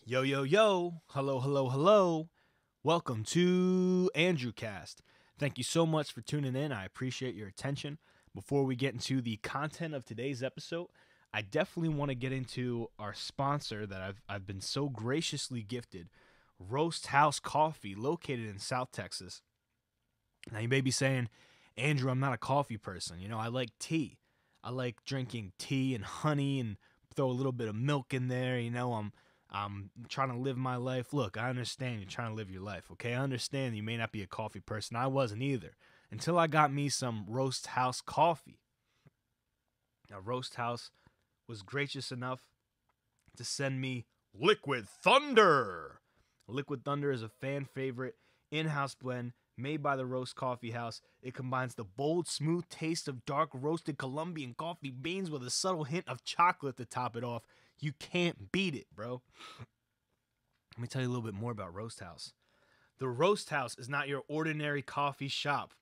Yo, yo, yo. Hello, hello, hello. Welcome to Andrewcast. Thank you so much for tuning in. I appreciate your attention. Before we get into the content of today's episode, I definitely want to get into our sponsor that I've been so graciously gifted, Roast House Coffee, located in South Texas. Now, you may be saying, Andrew, I'm not a coffee person. You know, I like tea. I like drinking tea and honey and throw a little bit of milk in there. You know, I'm trying to live my life. Look, I understand you're trying to live your life, okay? I understand you may not be a coffee person. I wasn't either until I got me some Roast House coffee. Now, Roast House was gracious enough to send me Liquid Thunder. Liquid Thunder is a fan favorite in-house blend made by the Roast Coffee House. It combines the bold, smooth taste of dark roasted Colombian coffee beans with a subtle hint of chocolate to top it off. You can't beat it, bro. Let me tell you a little bit more about Roast House. The Roast House is not your ordinary coffee shop.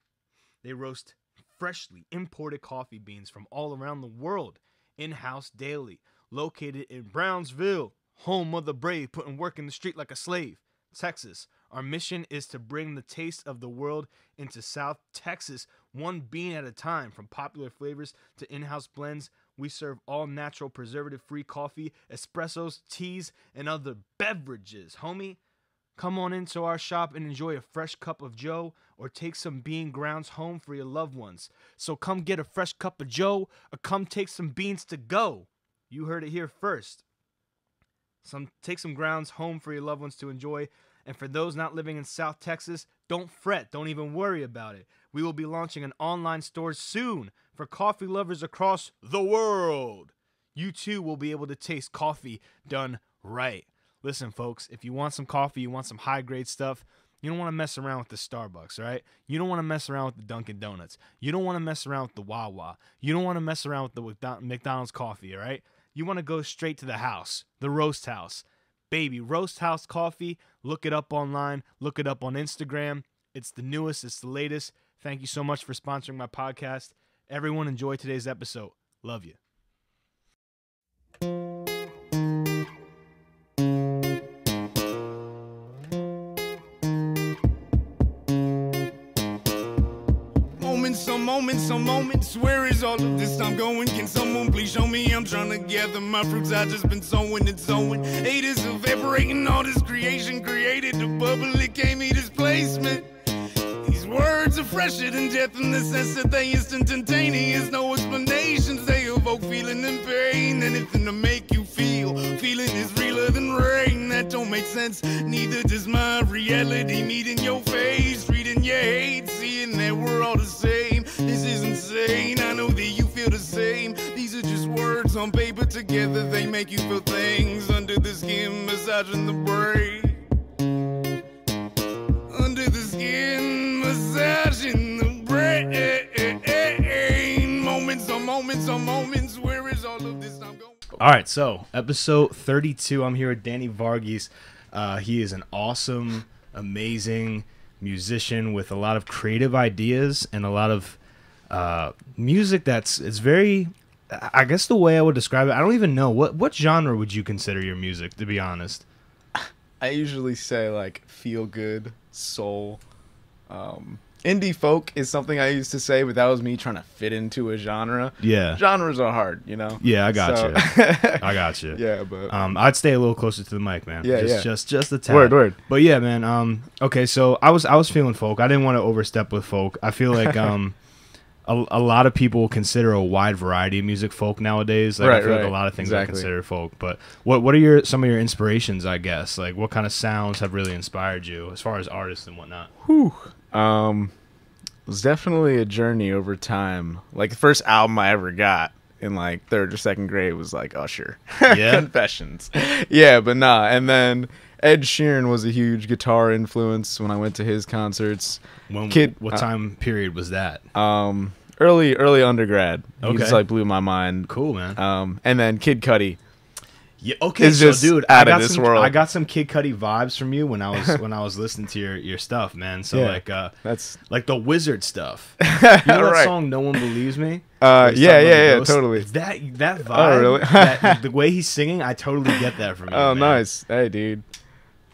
They roast freshly imported coffee beans from all around the world, in-house daily. Located in Brownsville, home of the brave, putting work in the street like a slave, Texas. Our mission is to bring the taste of the world into South Texas, one bean at a time. From popular flavors to in-house blends, we serve all natural, preservative-free coffee, espressos, teas, and other beverages. Homie, come on into our shop and enjoy a fresh cup of joe, or take some bean grounds home for your loved ones. So come get a fresh cup of joe, or come take some beans to go. You heard it here first. Take some grounds home for your loved ones to enjoy. And for those not living in South Texas, don't fret. Don't even worry about it. We will be launching an online store soon for coffee lovers across the world. You too will be able to taste coffee done right. Listen, folks, if you want some coffee, you want some high-grade stuff, you don't want to mess around with the Starbucks, right? You don't want to mess around with the Dunkin' Donuts. You don't want to mess around with the Wawa. You don't want to mess around with the McDonald's coffee, all right? You want to go straight to the house, the Roast House. Baby, Roast House Coffee. Look it up online. Look it up on Instagram. It's the newest. It's the latest. Thank you so much for sponsoring my podcast. Everyone enjoy today's episode. Love you. Some moments, where is all of this time going? Can someone please show me? I'm trying to gather my fruits, I just been sowing and sowing. Haters evaporating, all this creation created the bubble, it gave me displacement. These words are fresher than death in the sense that they instantaneous. No explanations, they evoke feeling and pain. Anything to make you feel, feeling is realer than rain. That don't make sense, neither does my reality. Meeting your face, reading your hate, seeing that we're all the same. This is insane, I know that you feel the same. These are just words on paper, together they make you feel things. Under the skin, massaging the brain. Under the skin, massaging the brain. Moments on moments on moments, where is all of this time going? All right, so episode 32. I'm here with Danny Varughese. He is an awesome, amazing musician with a lot of creative ideas and a lot of music it's very, I guess the way I would describe it, I don't even know. What genre would you consider your music, to be honest? I usually say like feel good, soul. Indie folk is something I used to say, but that was me trying to fit into a genre. Yeah. Genres are hard, you know? Yeah, I got you. I got you. Yeah, but I'd stay a little closer to the mic, man. Yeah, just a tad. Word. But yeah, man, okay, so I was feeling folk. I didn't want to overstep with folk. I feel like a lot of people consider a wide variety of music folk nowadays. Like, I feel like a lot of things are considered folk. But what are some of your inspirations, I guess? Like, what kind of sounds have really inspired you as far as artists and whatnot? It was definitely a journey over time. Like, the first album I ever got in like 3rd or 2nd grade was like Usher. Yeah. Confessions. Yeah, but nah. And then Ed Sheeran was a huge guitar influence when I went to his concerts. What time period was that? Early undergrad. He Okay. just like blew my mind. Cool, man. And then Kid Cudi. Yeah. Okay. It's just dude, out of this world. I got some Kid Cudi world. I got some Kid Cudi vibes from you when I was listening to your stuff, man. So that's like the Wizard stuff. You know that song "No One Believes Me"? Yeah, totally. That vibe. Oh, really? The way he's singing, I totally get that from you. Oh, man. nice. Hey, dude.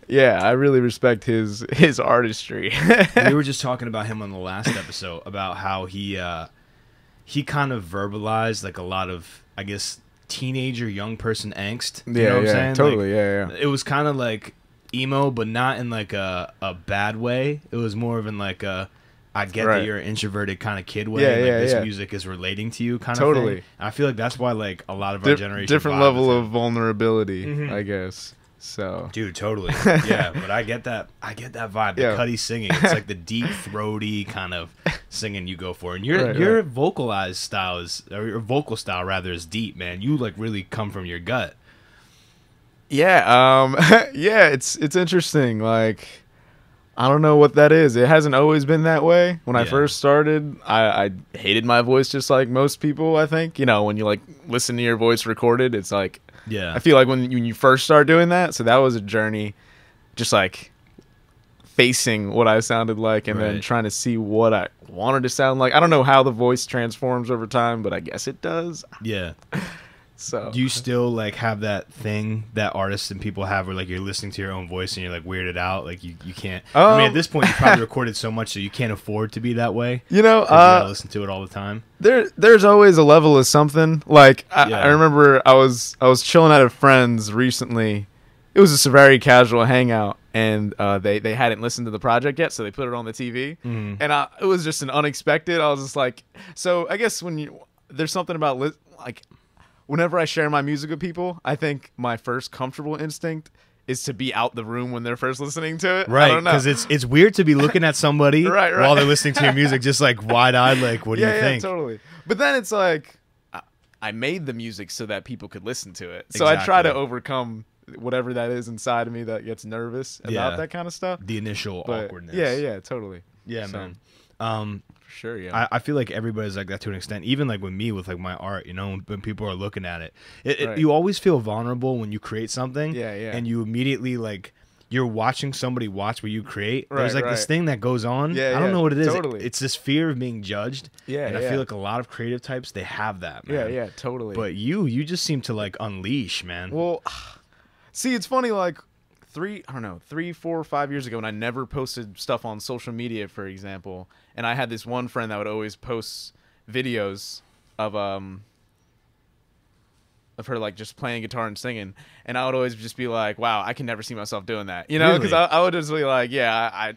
Yeah, I really respect his artistry. We were just talking about him on the last episode about how he kind of verbalized like a lot of, I guess, teenager, young person angst. You know what I'm saying? Totally. Like, it was kind of like emo, but not in like a bad way. It was more of in like a, I get that you're an introverted kind of kid way. This music is relating to you kind of thing. And I feel like that's why like a lot of our generation different level of vulnerability, I guess. So, dude, totally. Yeah, but I get that vibe. The Cudi singing, it's like the deep, throaty kind of singing you go for. And your vocalized style or your vocal style rather is deep, man. You like really come from your gut. Yeah, it's interesting. Like, I don't know what that is. It hasn't always been that way. When I first started, I hated my voice just like most people, I think. You know, when you like listen to your voice recorded, it's like, I feel like when you first start doing that, so that was a journey, just like facing what I sounded like and then trying to see what I wanted to sound like. I don't know how the voice transforms over time, but I guess it does. Yeah. So do you still like have that thing that artists and people have where like you're listening to your own voice and you're like weirded out, like you can't I mean at this point you probably recorded so much so you can't afford to be that way, you know, you gotta listen to it all the time. There's always a level of something. Like I remember I was chilling at a friend's recently. It was a very casual hangout, and they hadn't listened to the project yet, so they put it on the TV, and it was just an unexpected. I was just like, so I guess there's something about like. Whenever I share my music with people, I think my first comfortable instinct is to be out the room when they're first listening to it. Right, because it's weird to be looking at somebody while they're listening to your music, just like wide-eyed, like, what do you think? Yeah, totally. But then it's like, I made the music so that people could listen to it. So I try to overcome whatever that is inside of me that gets nervous about that kind of stuff. The initial awkwardness. Yeah, totally. Yeah, man. For sure, yeah. I feel like everybody's like that to an extent. Even like with me, with like my art, you know, when people are looking at it, you always feel vulnerable when you create something. Yeah. And you immediately like you're watching somebody watch what you create. There's like this thing that goes on. I don't know what it is. Totally. It's this fear of being judged. Yeah. And I feel like a lot of creative types they have that. Man. Yeah, totally. But you just seem to like unleash, man. Well, see, it's funny. Like 3, 4 or 5 years ago, when I never posted stuff on social media, for example. And I had this one friend that would always post videos of her like just playing guitar and singing, and I would always just be like, "Wow, I can never see myself doing that," you know? Because I would just be like, "Yeah,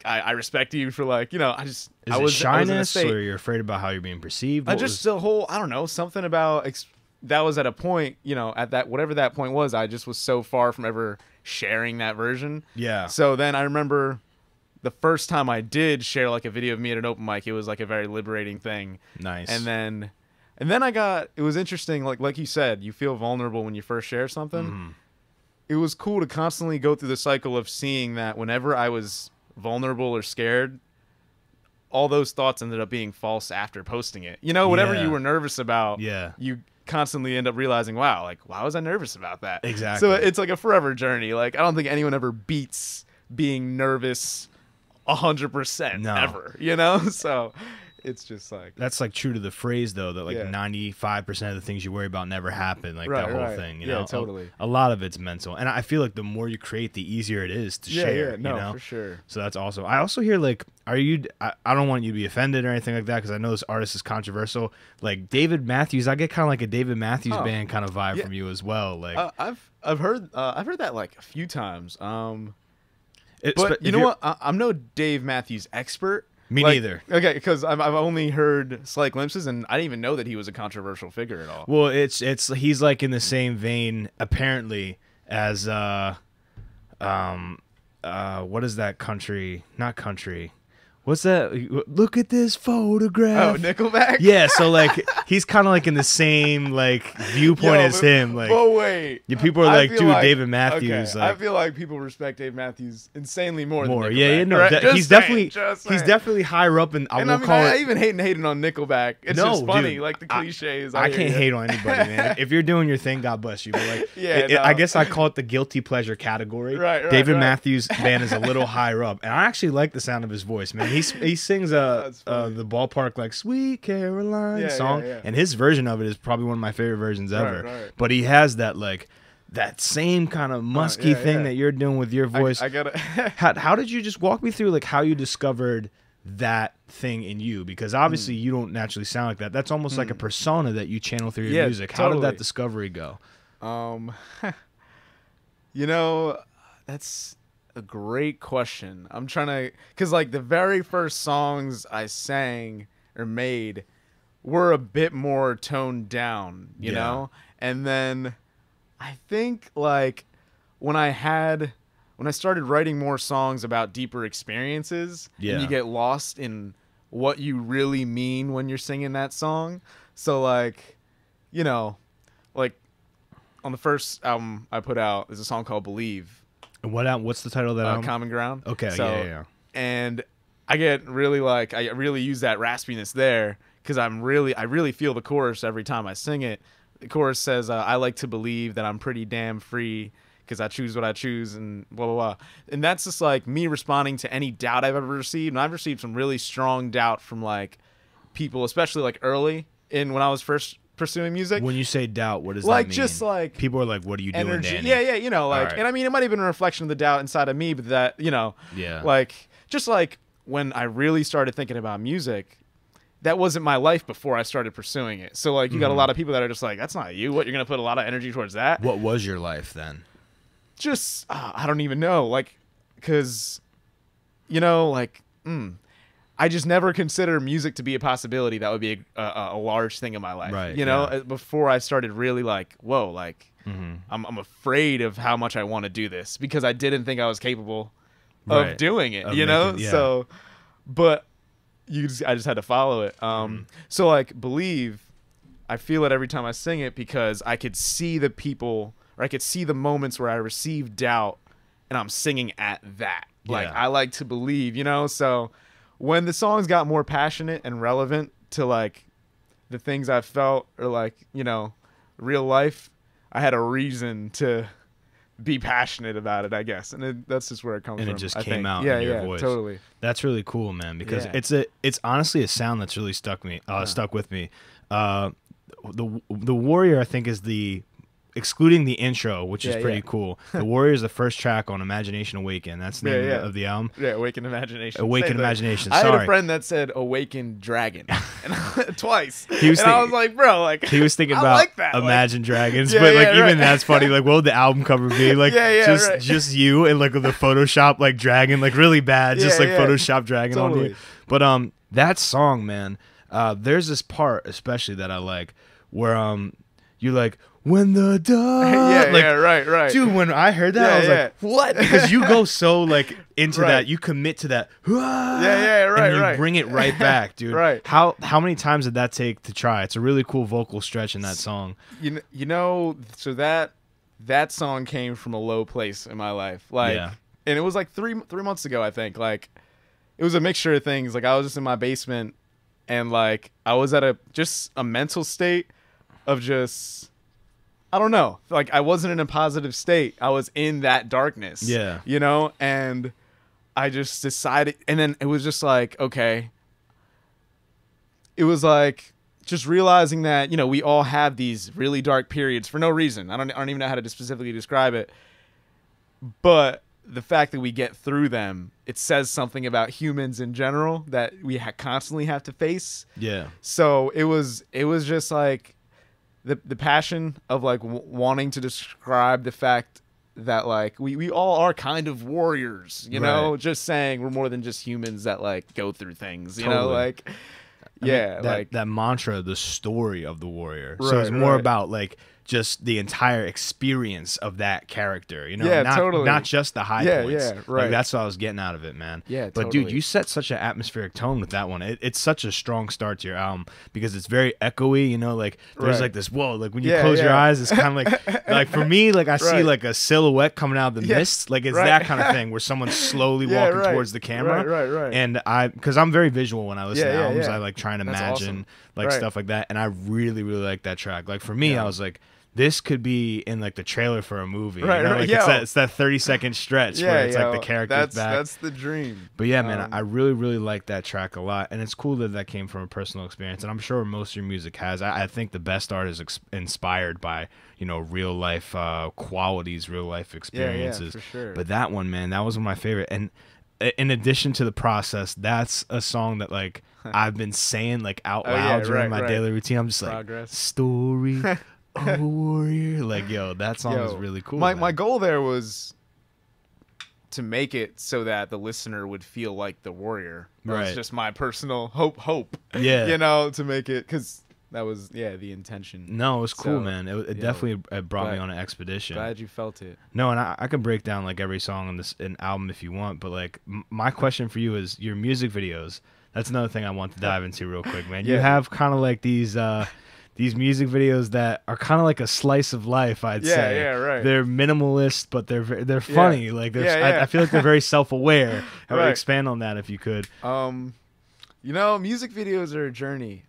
I respect you for like, you know, I just." Is it shyness, or you're afraid about how you're being perceived? The whole, I don't know, something about that was at a point, you know, at that whatever that point was, I just was so far from ever sharing that version. Yeah. So then I remember. The first time I did share like a video of me at an open mic, it was like a very liberating thing. Nice. And then it was interesting. Like you said, you feel vulnerable when you first share something. It was cool to constantly go through the cycle of seeing that whenever I was vulnerable or scared, all those thoughts ended up being false after posting it. You know, whatever you were nervous about, you constantly end up realizing, wow, like, why was I nervous about that? Exactly. So it's like a forever journey. Like, I don't think anyone ever beats being nervous 100% ever, you know? So it's just like that's like true to the phrase though, that like 95% of the things you worry about never happen, like that whole thing, you know? Totally. A lot of it's mental, and I feel like the more you create, the easier it is to share. No, you know? for sure. So that's awesome. I also hear like, I don't want you to be offended or anything like that, because I know this artist is controversial, like David Matthews. I get kind of like a David Matthews Band kind of vibe from you as well. Like I've heard that like a few times. But you know what? I'm no Dave Matthews expert. Me neither. Okay, because I've only heard slight glimpses, and I didn't even know that he was a controversial figure at all. Well, he's like in the same vein apparently as what is that country? Not country. what's that? Look at this photograph. Oh, Nickelback. Yeah, so like he's kind of like in the same like viewpoint as him. Like, oh wait, people are like, dude, David Matthews. Okay. Like, I feel like people respect Dave Matthews insanely more. Than Nickelback, yeah, no, right? he's definitely higher up, and I will call it. I even hating on Nickelback. It's just funny, dude, like the cliches. I can't hate on anybody, man. If you're doing your thing, God bless you. But like, I guess I call it the guilty pleasure category. Right, David Matthews band is a little higher up, and I actually like the sound of his voice, man. He sings the Ballpark like Sweet Caroline song, and his version of it is probably one of my favorite versions ever. Right. But he has that like that same kind of musky thing that you're doing with your voice. I gotta. How did you just walk me through like how you discovered that thing in you? Because obviously you don't naturally sound like that. That's almost like a persona that you channel through your music. How did that discovery go? You know, that's a great question. I'm trying to, because like the very first songs I sang or made were a bit more toned down, you know? And then I think like when I started writing more songs about deeper experiences, and you get lost in what you really mean when you're singing that song. So like, you know, like on the first album I put out, there's a song called Believe. And what's the title of that album? Common Ground. Okay, yeah. And I get really like, I really use that raspiness there because I really feel the chorus every time I sing it. The chorus says, I like to believe that I'm pretty damn free because I choose what I choose and blah, blah, blah. And that's just like me responding to any doubt I've ever received. And I've received some really strong doubt from like people, especially like early when I was first pursuing music. When you say doubt, what does like, that mean? Just like people are like, what are you doing, energy. Danny? Yeah, you know, like, and I mean, it might have been a reflection of the doubt inside of me, but that, you know, like, just like when I really started thinking about music, that wasn't my life before I started pursuing it. So like, you got a lot of people that are just like, that's not you. What, you're going to put a lot of energy towards that? What was your life then? Just, I don't even know. Like, cause you know, like, I just never considered music to be a possibility that would be a large thing in my life. Right, you know, before I started really like, whoa, like I'm afraid of how much I want to do this because I didn't think I was capable of doing it, you know? So, but I just had to follow it. So like Believe, I feel it every time I sing it because I could see the people, or I could see the moments where I received doubt and I'm singing at that. Like, I like to believe, you know? So when the songs got more passionate and relevant to like the things I felt or like, you know, real life, I had a reason to be passionate about it, I guess. And that's just where it comes from. And it just came out in your voice. Totally. That's really cool, man, because it's honestly a sound that's really stuck with me. The Warrior, I think, is excluding the intro, which is pretty cool. The Warrior is the first track on Imagination Awaken. That's the name of the album. Yeah, Awaken Imagination. Awaken Imagination. I Sorry. had a friend that said Awaken Dragon and twice. I was like, bro, like he was thinking about like that. Imagine Dragons, but like even that's funny. Like, what would the album cover be? Like, just you and like with the Photoshop like dragon, like really bad, just like Photoshop dragon on you. But that song, man, there's this part especially that I like where you're like, when the dog, right. Dude, when I heard that, I was like, what? Because you go so like into that, you commit to that. And you bring it right back, dude. How many times did that take to try? It's a really cool vocal stretch in that song. You know, so that song came from a low place in my life. Like, and it was like three months ago, I think. Like, it was a mixture of things. Like, I was just in my basement, and like I was at just a mental state of just, I don't know, like I wasn't in a positive state. I was in that darkness. Yeah. You know, and I just decided, and then it was just like, okay. It was like just realizing that, you know, we all have these really dark periods for no reason. I don't even know how to specifically describe it. But the fact that we get through them, it says something about humans in general that we constantly have to face. Yeah. So it was just like the passion of like wanting to describe the fact that like we all are kind of warriors, you know, just saying we're more than just humans that like go through things, you know, like I mean, that mantra, the story of the warrior. So it's more about like just the entire experience of that character, you know, Yeah, not, totally. not just the high points. Yeah, right. Like, that's what I was getting out of it, man. Yeah, but totally. dude, you set such an atmospheric tone with that one. It's such a strong start to your album because it's very echoey, you know, like there's Right. like this, whoa, like when you close your eyes, it's kind of like for me, like I see Right. like a silhouette coming out of the Yeah, mist, like it's right. that kind of thing where someone's slowly walking right. towards the camera. Right. And because I'm very visual when I listen to albums, yeah. I like trying to That's imagine awesome. like Right. stuff like that, and I really like that track. Like for me, Yeah. I was like, this could be in like the trailer for a movie, Right, you know? right, Like yo. it's that 30-second stretch where it's like the character's back. That's the dream. But yeah, man, I really like that track a lot, and it's cool that came from a personal experience, and I'm sure most of your music has. I think the best art is inspired by, you know, real life qualities, real life experiences. for sure. But that one, man, that was one of my favorite. And in addition to the process, that's a song that like I've been saying like out loud during my daily routine. I'm just like, Progress. story. Oh, warrior, like yo, that song is really cool. My goal there was to make it so that the listener would feel like the warrior. That was Right. just my personal hope. Yeah. You know, to make it, because that was the intention. No, it was cool, So, man. It yo, definitely brought me glad- on an expedition. Glad you felt it. No, and I can break down like every song on this album if you want, but like my question for you is your music videos. That's another thing I want to dive into real quick, man. You Yeah. have kind of like these music videos that are kind of like a slice of life, I'd say. Yeah, right. They're minimalist, but they're funny. Like I feel like they're very self-aware. I would Right. expand on that if you could. You know, music videos are a journey.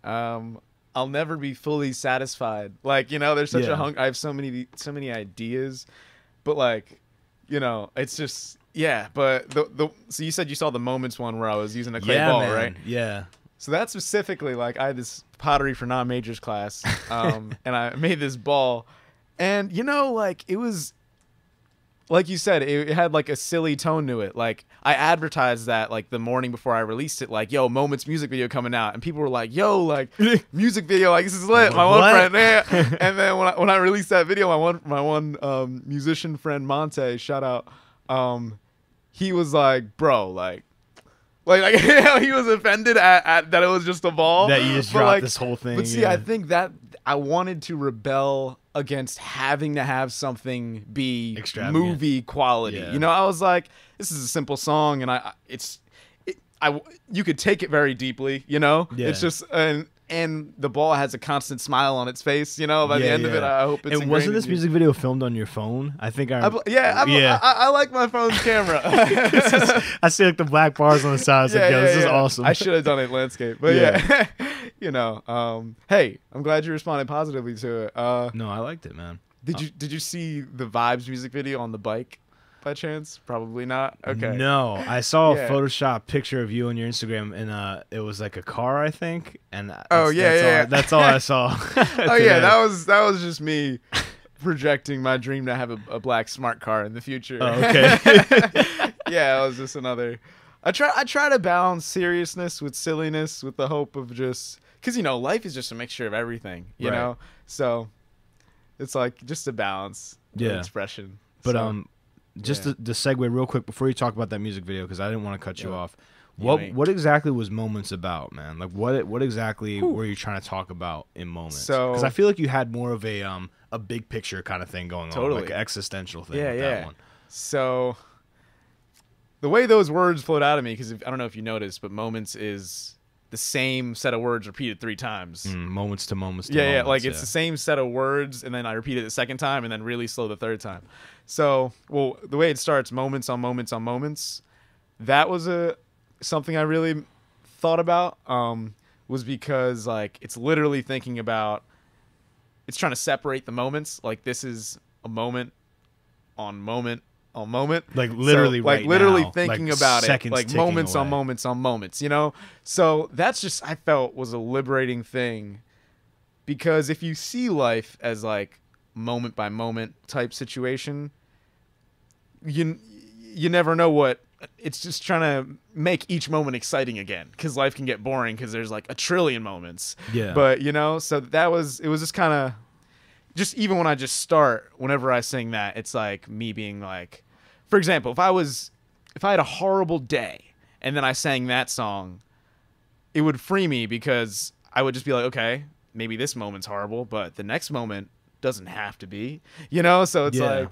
I'll never be fully satisfied. Like, you know, there's such Yeah. I have so many ideas, but like, you know, it's just but so you said you saw the Moments one where I was using a clay ball, man. right? Yeah. So that's specifically like I had this pottery for non-majors class, and I made this ball, and you know, like it was, like you said, it had like a silly tone to it. Like I advertised that like the morning before I released it, like, yo, Moments music video coming out, and people were like, yo, like music video, like this is lit. My one What? friend, yeah. And then when I released that video, my one musician friend Monte, shout out, he was like, bro, like you know, he was offended at that it was just a ball. That you just But, dropped like, this whole thing. But see, yeah. I think that I wanted to rebel against having to have something be Extravagant. movie quality. Yeah. You know, I was like, this is a simple song, and you could take it very deeply. You know, Yeah. it's just and the ball has a constant smile on its face. You know, by the end of it, I hope it's. And ingrained wasn't in this you. music video filmed on your phone? I think I I like my phone's camera. I see like the black bars on the side. I was like, yo, this is awesome. I should have done it landscape, but yeah. You know, hey, I'm glad you responded positively to it. No, I liked it, man. Did you see the Vibes music video on the bike by chance? Probably not. Okay. No, I saw Yeah. a Photoshop picture of you on your Instagram, and it was like a car, I think. And that's all I saw. Oh yeah, that was just me projecting my dream to have a black smart car in the future. Oh, okay. Yeah, it was just another. I try to balance seriousness with silliness, with the hope of just because you know life is just a mixture of everything, you Right. know. So it's like just a balance, of Yeah. expression. But So, just yeah. to segue real quick before you talk about that music video, because I didn't want to cut you Yeah. off. You What ain't. what exactly was Moments about, man? Like what exactly were you trying to talk about in Moments? So- because I feel like you had more of a big picture kind of thing going on, Totally. like an existential thing. Yeah, with yeah. That one. So the way those words flowed out of me, because I don't know if you noticed, but Moments is the same set of words repeated 3 times. Moments to moments. To Yeah, moments, like it's the same set of words, and then I repeat it the second time, and then really slow the third time. So, well, the way it starts, moments on moments on moments, that was something I really thought about. Was because like it's literally thinking about, it's trying to separate the moments. Like this is a moment on moment on moment, Like literally, so, like right literally now, thinking like about it, seconds like ticking moments on away. moments on moments, you know. So that's just I felt was a liberating thing, because if you see life as like moment by moment type situation, you never know what. It's just trying to make each moment exciting again, because life can get boring because there's like a trillion moments. Yeah. But you know, so it was just kind of. Just even when I just start, whenever I sing that, it's like me being like, for example, if I had a horrible day and then I sang that song, it would free me, because I would just be like, okay, maybe this moment's horrible, but the next moment doesn't have to be, you know? So it's Yeah.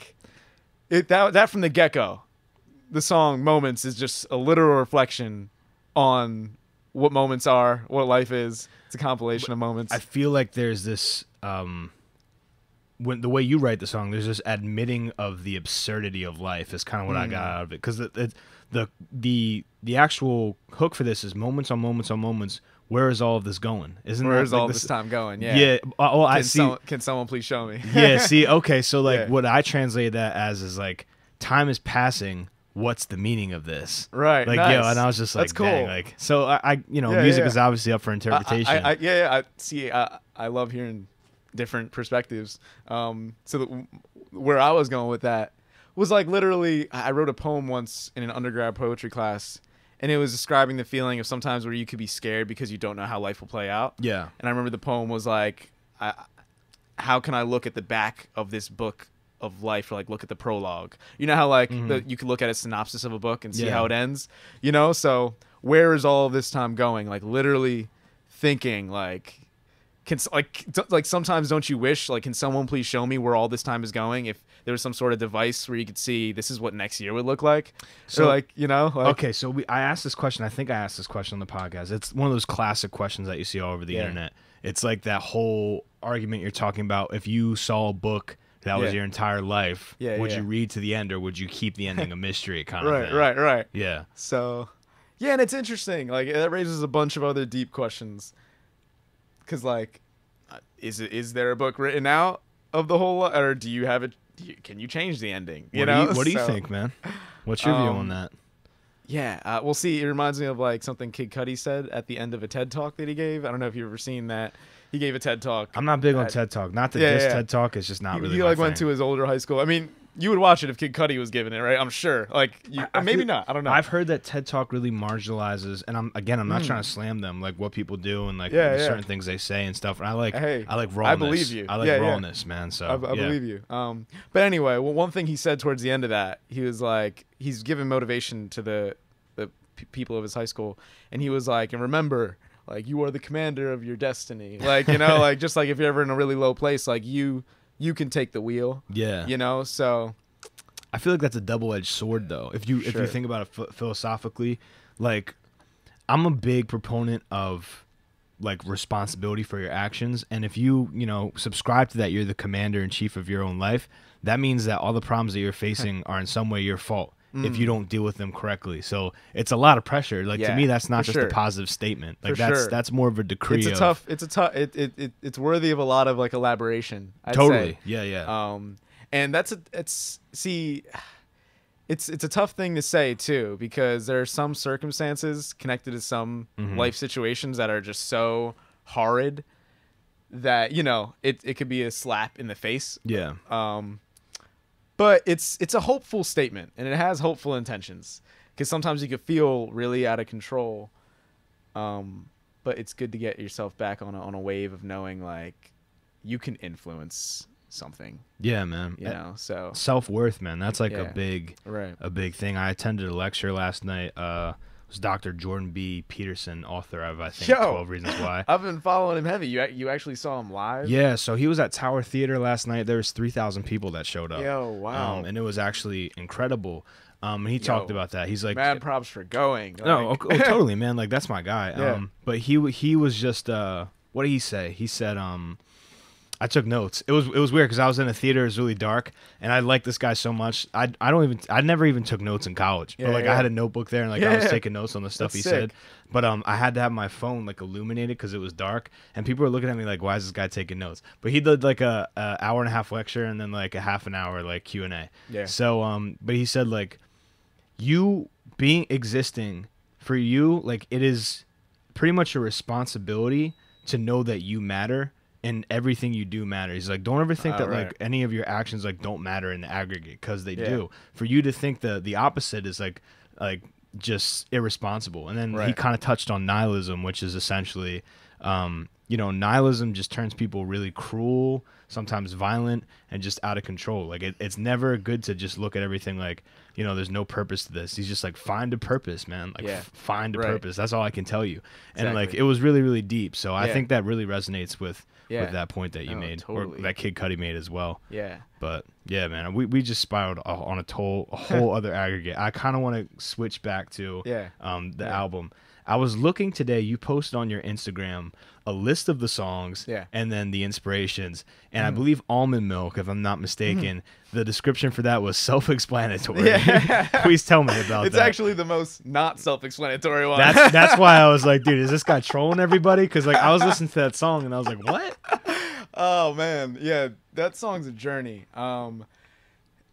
like that from the get-go, the song Moments is just a literal reflection on what moments are, what life is. It's a compilation of moments. I feel like there's this when the way you write the song, there's this admitting of the absurdity of life is kind of what I got out of it, because the actual hook for this is moments on moments on moments. Where is all of this going? Where's all this time going? Yeah. Yeah. Oh, I see. Can someone please show me? Yeah. See. Okay. So like, Yeah. what I translate that as is like, time is passing. What's the meaning of this? Right. Like, nice. and I was just like, that's cool. dang, like, so I Yeah, music yeah. is obviously up for interpretation. I see. I love hearing different perspectives. Where I was going with that was like literally, I wrote a poem once in an undergrad poetry class, and it was describing the feeling of sometimes where you could be scared because you don't know how life will play out. Yeah. And I remember the poem was like, how can I look at the back of this book of life, or like look at the prologue? You know how like you could look at a synopsis of a book and see Yeah. how it ends, you know? So where is all of this time going? Like literally thinking like, like sometimes don't you wish, like, can someone please show me where all this time is going? If there was some sort of device where you could see this is what next year would look like. So like, you know, like, Okay, so I asked this question. I think I asked this question on the podcast. It's one of those classic questions that you see all over the internet. It's like that whole argument you're talking about. If you saw a book that was your entire life, would you read to the end, or would you keep the ending a mystery kind of thing? Right. Yeah. So, yeah, and it's interesting. Like, that raises a bunch of other deep questions. Because, like, is there a book written out of the whole, or do you have it? Can you change the ending? What do you think, man? What's your view on that? Yeah, we'll see. It reminds me of like something Kid Cudi said at the end of a TED Talk that he gave. I don't know if you've ever seen that. He gave a TED Talk. I'm not big on TED Talk. Not that this TED Talk is just not really. He my like went thing. to his older high school. I mean, you would watch it if Kid Cudi was giving it, right? I'm sure. Like, maybe not. I don't know. I've heard that TED Talk really marginalizes, and I'm not trying to slam them, like what people do and like certain things they say and stuff. And I like rawness. I believe you. I like rawness, man. So I believe you. But anyway, one thing he said towards the end of that, he was like, he's giving motivation to the people of his high school, and he was like, and remember, like, you are the commander of your destiny. Like, you know, like, just like if you're ever in a really low place, like you can take the wheel. Yeah. You know, so I feel like that's a double-edged sword, though. If you think about it philosophically, like, I'm a big proponent of like responsibility for your actions, and if you subscribe to that, you're the commander in chief of your own life. That means that all the problems that you're facing are in some way your fault if you don't deal with them correctly. So it's a lot of pressure. Like, to me, that's not just a positive statement. Like, that's more of a decree. It's worthy of a lot of like elaboration. I'd totally say. Yeah. And it's a tough thing to say too, because there are some circumstances connected to some life situations that are just so horrid that, you know, it could be a slap in the face. Yeah. But it's a hopeful statement, and it has hopeful intentions, because sometimes you could feel really out of control. But it's good to get yourself back on a wave of knowing like you can influence something. Yeah, man. You know, so self-worth, man. That's like a big thing. I attended a lecture last night. It was Dr. Jordan B. Peterson, author of, I think, 12 Reasons Why. I've been following him heavy. You actually saw him live? Yeah, so he was at Tower Theater last night. There was 3,000 people that showed up. Yo, wow. And it was actually incredible. And he talked about that. He's like, mad props for going. Like, no, totally, man. Like, that's my guy. Yeah. But he was just, what did he say? He said, I took notes. It was weird because I was in a theater. It was really dark, and I liked this guy so much. I never even took notes in college. But I had a notebook there, and like I was taking notes on the stuff he said. But I had to have my phone like illuminated because it was dark, and people were looking at me like, "Why is this guy taking notes?" But he did like a hour and a half lecture and then like a half an hour like Q&A. Yeah. So but he said like, you existing for you, like, it is pretty much a responsibility to know that you matter. And everything you do matters. He's like, don't ever think that like any of your actions like don't matter in the aggregate, because they do. For you to think the opposite is like just irresponsible. And then he kind of touched on nihilism, which is essentially nihilism just turns people really cruel, sometimes violent, and just out of control. Like it's never good to just look at everything like, there's no purpose to this. He's just like, find a purpose, man. Like find a purpose. That's all I can tell you. And like it was really, really deep. So I think that really resonates with that point that you made, totally. or that Kid Cudi made as well. Yeah. But yeah, man, we just spiraled on a whole other aggregate. I kind of want to switch back to the album. I was looking today, you posted on your Instagram a list of the songs and then the inspirations. And I believe Almond Milk, if I'm not mistaken, the description for that was self-explanatory. Yeah. Please tell me about that. It's actually the most not self-explanatory one. That's why I was like, dude, is this guy trolling everybody? Because like I was listening to that song and I was like, what? Oh, man. Yeah, that song's a journey.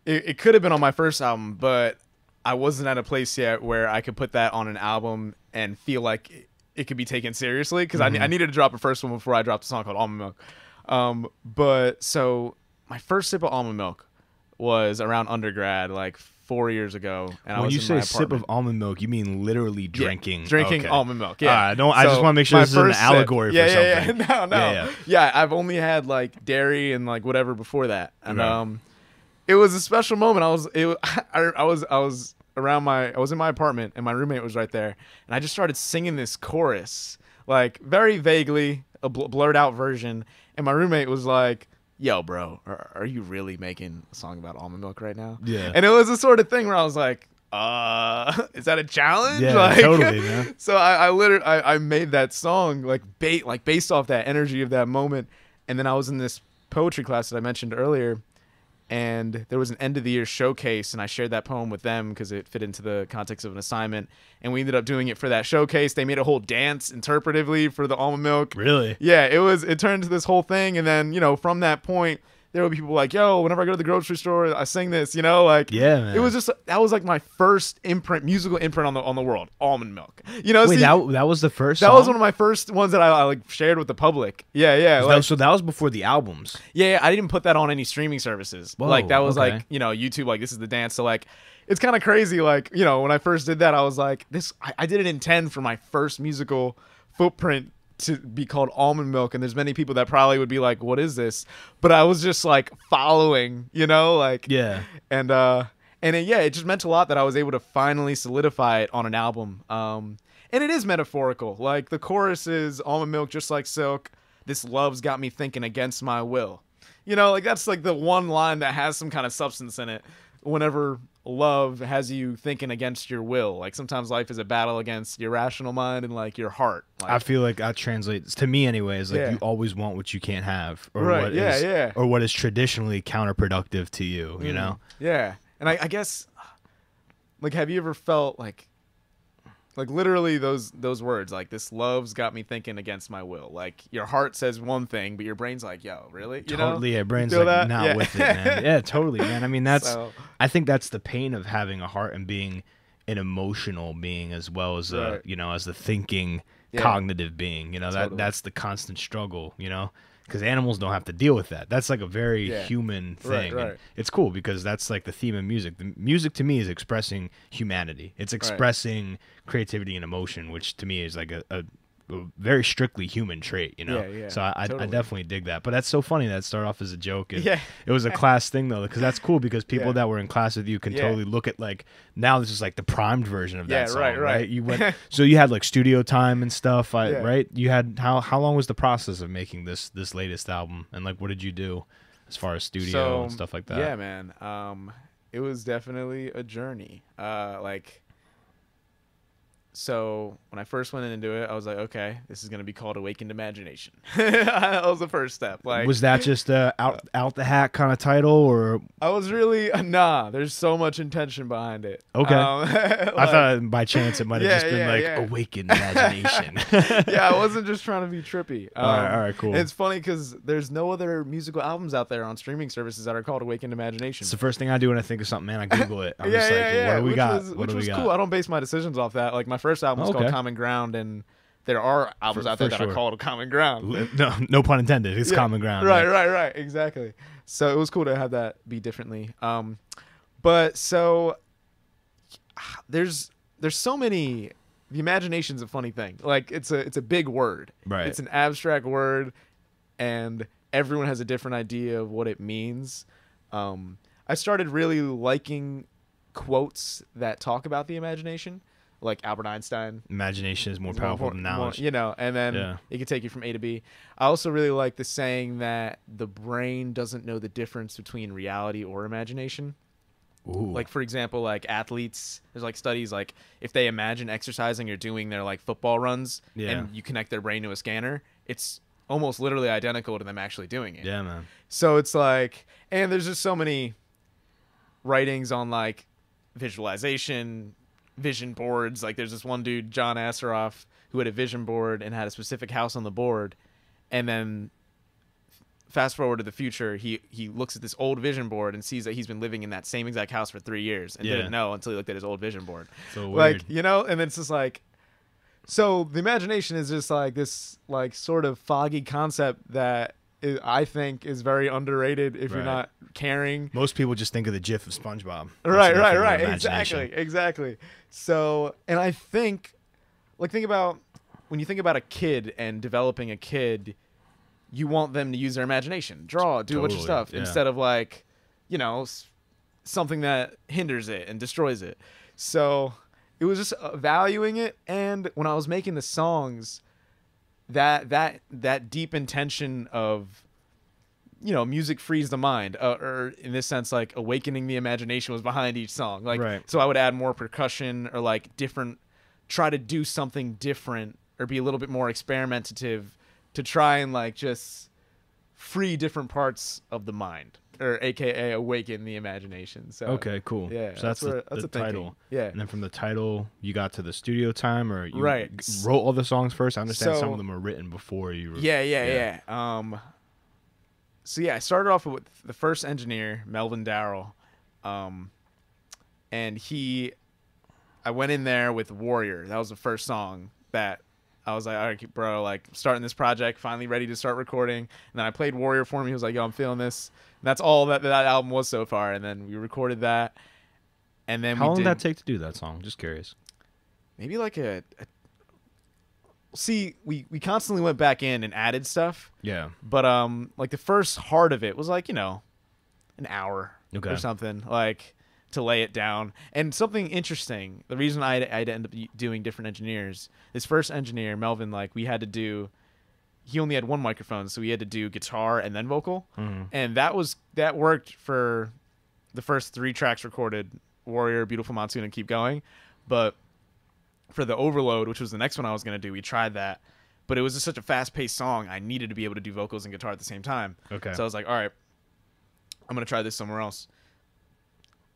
It could have been on my first album, but I wasn't at a place yet where I could put that on an album and feel like it could be taken seriously, because I needed to drop a first one before I dropped a song called Almond Milk. But so my first sip of almond milk was around undergrad, like 4 years ago. And when I was you in say my sip of almond milk, you mean literally drinking? Yeah, drinking almond milk. Yeah. I just want to make sure this isn't an allegory for something. No. Yeah, I've only had like dairy and like whatever before that, and it was a special moment. I was in my apartment and my roommate was right there, and I just started singing this chorus, like very vaguely, a blurred out version, and my roommate was like, yo, bro, are you really making a song about almond milk right now? Yeah. And it was the sort of thing where I was like, is that a challenge? Yeah, like, totally, man. So I literally made that song like based off that energy of that moment. And then I was in this poetry class that I mentioned earlier, and there was an end of the year showcase, and I shared that poem with them because it fit into the context of an assignment, and we ended up doing it for that showcase. They made a whole dance interpretively for the almond milk. Really? Yeah, it turned into this whole thing, and then from that point there would be people like, yo, whenever I go to the grocery store, I sing this, like, yeah, man. It was just, that was like my first musical imprint on the world, almond milk. Wait, that was the first That song? was one of my first ones that I like shared with the public. Yeah. So that was before the albums. Yeah, I didn't put that on any streaming services. Whoa, like that was okay. like, YouTube, like this is the dance. So like, it's kind of crazy. Like, when I first did that, I was like, I didn't intend for my first musical footprint to be called Almond Milk, and there's many people that probably would be like, what is this? But I was just like following, like, yeah. And it just meant a lot that I was able to finally solidify it on an album. And it is metaphorical. Like the chorus is almond milk just like silk, this love's got me thinking against my will. Like that's like the one line that has some kind of substance in it. Whenever love has you thinking against your will, like sometimes life is a battle against your rational mind and like your heart. Like, I feel like that translates to me anyways. Like you always want what you can't have, or right? Or what is traditionally counterproductive to you. You know? Yeah, and I guess, like, have you ever felt like literally those words, like this love's got me thinking against my will. Like your heart says one thing, but your brain's like, yo, really? Totally, yeah. Brain's like not with it, man. Yeah, totally, man. I mean, I think that's the pain of having a heart and being an emotional being as well as as the thinking, cognitive being. Totally. That's the constant struggle. Because animals don't have to deal with that. That's like a very human thing. Right. And it's cool because that's like the theme of music. The music to me is expressing humanity. It's expressing creativity and emotion, which to me is like a very strictly human trait, Yeah, so I totally. definitely dig that. But that's so funny that it started off as a joke. It was a class thing though, because that's cool because people that were in class with you can totally look at like, now this is like the primed version of that song, right? You went so you had like studio time and stuff, right? You had how long was the process of making this latest album, and like what did you do as far as studio and stuff like that? Yeah, man. It was definitely a journey. So when I first went into it, I was like, okay, this is going to be called Awakened Imagination. That was the first step. Like, was that just a out the hat kind of title, or? I was really, there's so much intention behind it. Okay. I thought by chance it might have just been Awakened Imagination. Yeah, I wasn't just trying to be trippy. All right, cool. It's funny because there's no other musical albums out there on streaming services that are called Awakened Imagination. It's the first thing I do when I think of something, man. I Google it. I'm just like, what do we got? Which was cool. I don't base my decisions off that. Like my first album was called Common Ground, and there are albums out there that are called Common Ground. No pun intended. It's Common Ground. Right. Exactly. So it was cool to have that be differently. But so there's so many the imagination's a funny thing. Like it's a big word. Right. It's an abstract word, and everyone has a different idea of what it means. I started really liking quotes that talk about the imagination, like Albert Einstein. Imagination is more powerful than knowledge. And then it can take you from A to B. I also really like the saying that the brain doesn't know the difference between reality or imagination. Ooh. Like, for example, like athletes, there's like studies like if they imagine exercising or doing their like football runs and you connect their brain to a scanner, it's almost literally identical to them actually doing it. Yeah, man. So it's like, and there's just so many writings on like visualization, vision boards. Like there's this one dude, John Asseroff, who had a vision board and had a specific house on the board, and then fast forward to the future, he looks at this old vision board and sees that he's been living in that same exact house for 3 years and didn't know until he looked at his old vision board. So like weird. and it's just like, so the imagination is just like this like sort of foggy concept that I think is very underrated if you're not caring. Most people just think of the GIF of SpongeBob. Right. Exactly. So, and I think, like, when you think about a kid and developing a kid, you want them to use their imagination, draw, do a bunch of stuff, instead of like, something that hinders it and destroys it. So it was just valuing it. And when I was making the songs, that deep intention of, music frees the mind, or in this sense, like awakening the imagination was behind each song. Like, so I would add more percussion or like try to do something different or be a little bit more experimentative to try and like just free different parts of the mind, or AKA awaken the imagination. So okay, cool. Yeah, so that's the title. Yeah, and then from the title, you got to the studio time, or you right. wrote all the songs first. I understand some of them were written before you. Yeah. So yeah, I started off with the first engineer, Melvin Darrell, and I went in there with Warrior. That was the first song that I was like, all right, bro, like starting this project, finally ready to start recording. And then I played Warrior for him. He was like, yo, I'm feeling this. And that's all that album was so far. And then we recorded that. And then how long did that take to do that song? Just curious. Maybe like see, we constantly went back in and added stuff. Yeah. But like the first heart of it was like, an hour or something, like to lay it down. And something interesting, the reason I'd end up doing different engineers, this first engineer, Melvin, like he only had one microphone, so he had to do guitar and then vocal. Mm-hmm. And that worked for the first 3 tracks recorded, Warrior, Beautiful Monsoon, and Keep Going. But for the Overload, which was the next one I was going to do, we tried that. But it was just such a fast-paced song, I needed to be able to do vocals and guitar at the same time. Okay. So I was like, all right, I'm going to try this somewhere else.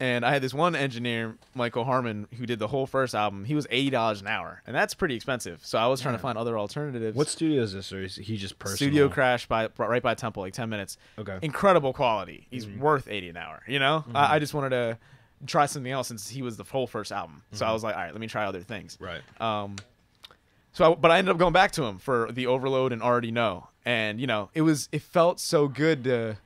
And I had this one engineer, Michael Harmon, who did the whole first album. He was $80 an hour, and that's pretty expensive. So I was trying to find other alternatives. What studio is this, or is he just personal? Studio Crash right by Temple, like 10 minutes. Okay. Incredible quality. He's worth $80 an hour. Mm-hmm. I just wanted to try something else since he was the whole first album. So I was like, all right, let me try other things. Right. But I ended up going back to him for the Overload and Already Know, and it felt so good to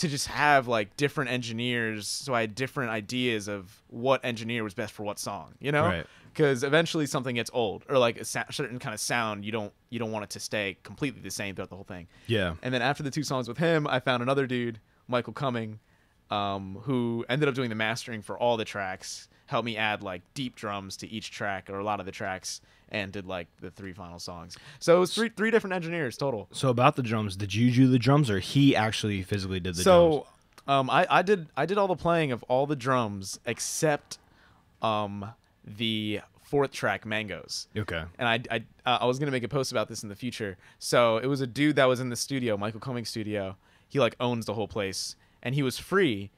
just have like different engineers, so I had different ideas of what engineer was best for what song, Right. Because eventually something gets old, or like a certain kind of sound, you don't want it to stay completely the same throughout the whole thing. Yeah. And then after the 2 songs with him, I found another dude, Michael Cumming, who ended up doing the mastering for all the tracks, helped me add like deep drums to each track, or a lot of the tracks, and did like the 3 final songs. So it was three different engineers total. So about the drums, did you do the drums, or he actually physically did the drums? So I did all the playing of all the drums except the 4th track, Mangoes. Okay. And I was gonna make a post about this in the future. So it was a dude that was in the studio, Michael Cummings' studio. He like owns the whole place, and he was free.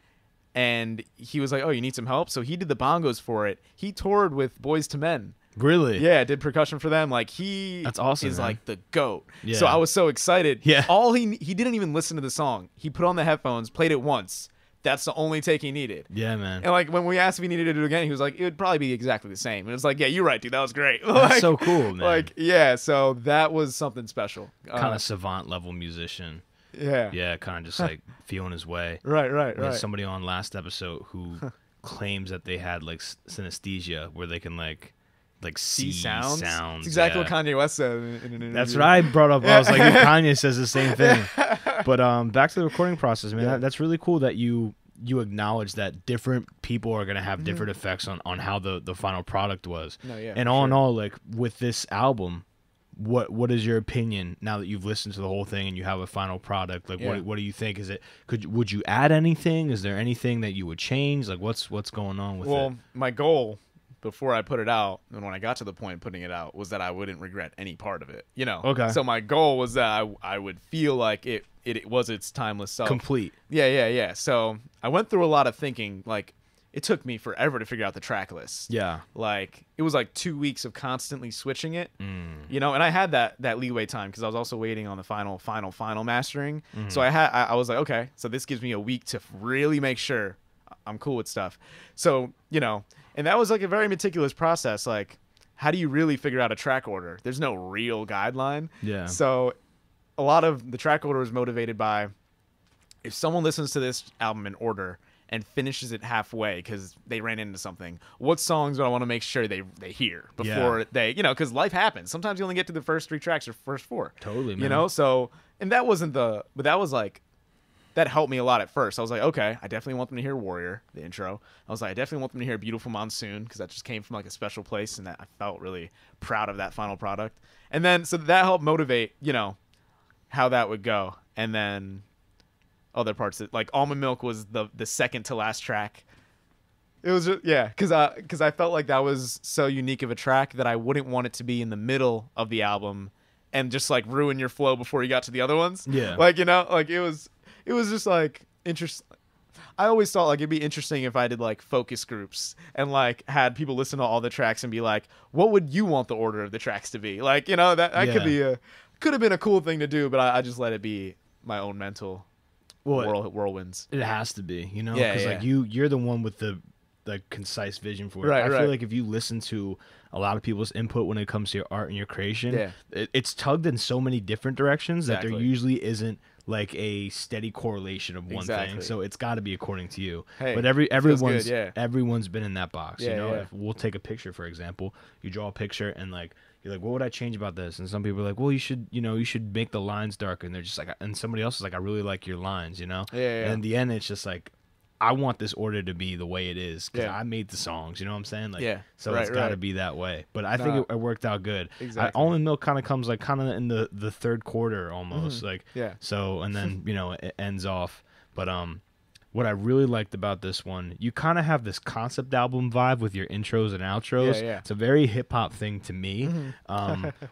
And he was like, oh, you need some help? So he did the bongos for it. He toured with Boys to Men. Really? Yeah, did percussion for them. Like that's awesome, is man. Like the GOAT. Yeah. So I was so excited. Yeah. He didn't even listen to the song. He put on the headphones, played it once. That's the only take he needed. Yeah, man. And like when we asked if he needed to do it again, he was like, it would probably be exactly the same. And it was like, yeah, you're right, dude. That was great. That's so cool, man. Like, yeah, so that was something special. Kind of savant level musician. Yeah. Yeah, kind of just like feeling his way. Right. We had somebody on last episode who claims that they had like synesthesia, where they can like like C sounds. It's exactly what Kanye West said in an interview. That's what I brought up. I was like, Kanye says the same thing. But back to the recording process, man. That's really cool that you acknowledge that different people are gonna have different effects on how the final product was. No, yeah, and all in all, like with this album, what is your opinion now that you've listened to the whole thing and you have a final product? Like, what do you think? Would you add anything? Is there anything that you would change? Like, what's going on with it? Well, my goal before I put it out, and when I got to the point of putting it out, was that I wouldn't regret any part of it. You know. Okay. So my goal was that I would feel like it was its timeless self. Complete. Yeah. So I went through a lot of thinking. Like, it took me forever to figure out the track list. Yeah. Like, it was like 2 weeks of constantly switching it. You know, and I had that leeway time because I was also waiting on the final mastering. So I was like, okay, so this gives me a week to really make sure I'm cool with stuff. So, you know, and that was like a very meticulous process. Like, how do you really figure out a track order? There's no real guideline. Yeah. So a lot of the track order was motivated by, if someone listens to this album in order and finishes it halfway because they ran into something, what songs do I want to make sure they hear before they, you know, because life happens. Sometimes you only get to the first 3 tracks or first 4. Totally, man. You know, so, and that wasn't but that was like, that helped me a lot at first. I was like, okay, I definitely want them to hear Warrior, the intro. I was like, I definitely want them to hear Beautiful Monsoon because that just came from like a special place and that I felt really proud of that final product. And then, so that helped motivate, you know, how that would go. And then other parts that, like, Almond Milk was the second to last track. It was just, because I felt like that was so unique of a track that I wouldn't want it to be in the middle of the album and just like ruin your flow before you got to the other ones. Yeah, like, you know, like it was just like interesting. I always thought like it'd be interesting if I did like focus groups and like had people listen to all the tracks and be like, what would you want the order of the tracks to be? Like, you know, that could have been a cool thing to do, but I just let it be my own mental whirlwinds. It has to be, you know, because like you're the one with the concise vision for it. Right, I feel like if you listen to a lot of people's input when it comes to your art and your creation, it's tugged in so many different directions that there usually isn't like a steady correlation of one thing. So it's got to be according to you. Hey, but everyone's been in that box. You know, if we'll take a picture, for example. You draw a picture and like, you're like, what would I change about this? And some people are like, well, you should make the lines darker. And they're just like, and somebody else is like, I really like your lines, you know? And in the end, it's just like, I want this order to be the way it is because I made the songs, you know what I'm saying? Like, so it's got to be that way. But I think it worked out good. Exactly. Almond Milk kind of comes like kind of in the third quarter almost. Like, so, and then, you know, it ends off. But what I really liked about this one, you kind of have this concept album vibe with your intros and outros. It's a very hip hop thing to me.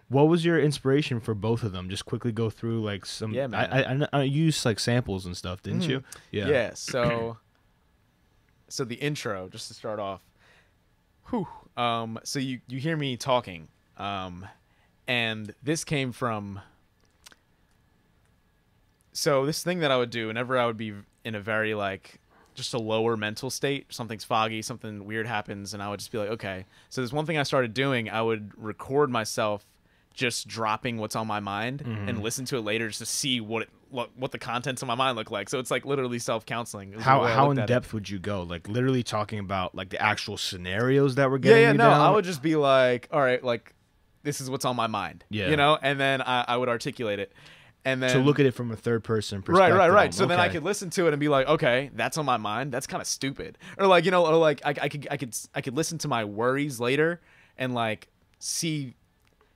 What was your inspiration for both of them? Just quickly go through like some. Yeah, man. I used like samples and stuff, didn't you? Yeah. So the intro, just to start off. So you hear me talking, and this came from. So this thing that I would do whenever I would be in a very like just a lower mental state, something's foggy, something weird happens, and I would just be like, okay. So there's one thing I started doing. I would record myself just dropping what's on my mind and listen to it later just to see what the contents of my mind look like. So it's like literally self-counseling. How in depth would you go? Like literally talking about like the actual scenarios that were getting you down? I would just be like, all right, like this is what's on my mind. You know, and then I would articulate it. And then to look at it from a third person perspective. Right. So then I could listen to it and be like, okay, that's on my mind. That's kind of stupid. Or like, you know, or like I could listen to my worries later and like see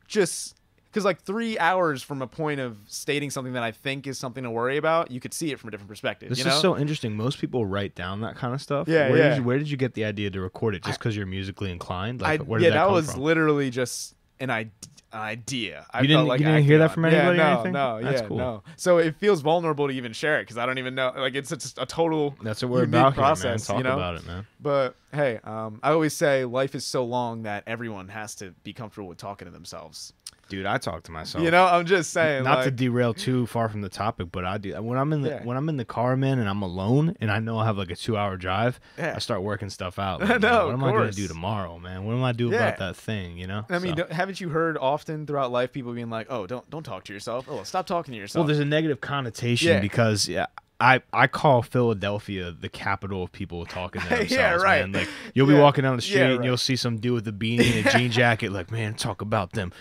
just because like 3 hours from a point of stating something that I think is something to worry about, you could see it from a different perspective. This is so interesting. Most people write down that kind of stuff. Where did you get the idea to record it? Just because you're musically inclined? Like, where did that come from? Literally just an idea. You didn't hear that from anybody or anything? No, that's cool. No. So it feels vulnerable to even share it because I don't even know. Like it's just a total. That's what we're about process, here, man. Talk about it, man. But hey, I always say life is so long that everyone has to be comfortable with talking to themselves. Dude, I talk to myself. You know, I'm just saying. Not to derail too far from the topic, but I do. When I'm in the car, man, and I'm alone, and I know I have like a 2-hour drive, I start working stuff out. Like, what am I going to do tomorrow, man? What am I do about that thing? You know. I mean, haven't you heard often throughout life people being like, "Oh, don't talk to yourself. Oh, stop talking to yourself." Well, there's a negative connotation because I call Philadelphia the capital of people talking to themselves. Yeah, right. Man. Like you'll be walking down the street and right. you'll see some dude with a beanie and a jean jacket. Like, man, talk about them.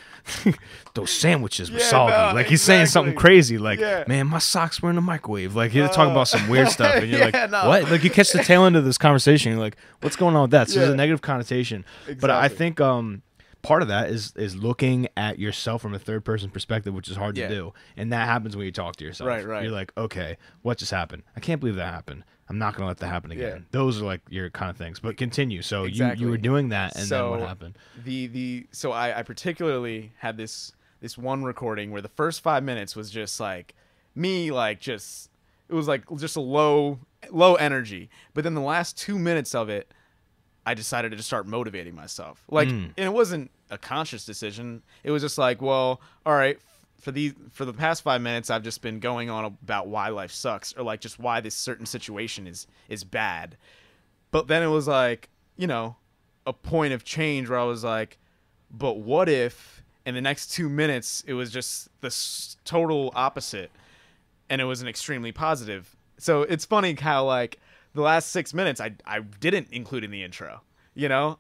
Those sandwiches were soggy. no, like he's saying something exactly. crazy. Like, man, my socks were in the microwave. Like he'll talk about some weird stuff, and you're like, no. what? Like you catch the tail end of this conversation. You're like, what's going on with that? So there's a negative connotation. But I think part of that is looking at yourself from a third person perspective, which is hard to do, and that happens when you talk to yourself. Right. You're like, okay, what just happened? I can't believe that happened. I'm not gonna let that happen again. Those are like your kind of things. But continue. So you were doing that, and then what happened? So I particularly had this one recording where the first 5 minutes was just like me, like just it was like just a low energy, but then the last 2 minutes of it, I decided to just start motivating myself. Like, and it wasn't a conscious decision. It was just like, well, all right, for the past 5 minutes, I've just been going on about why life sucks, or like just why this certain situation is bad. But then it was like, you know, a point of change where I was like, but what if in the next 2 minutes it was just the total opposite, and it was an extremely positive. So it's funny how like the last 6 minutes I didn't include in the intro. You know,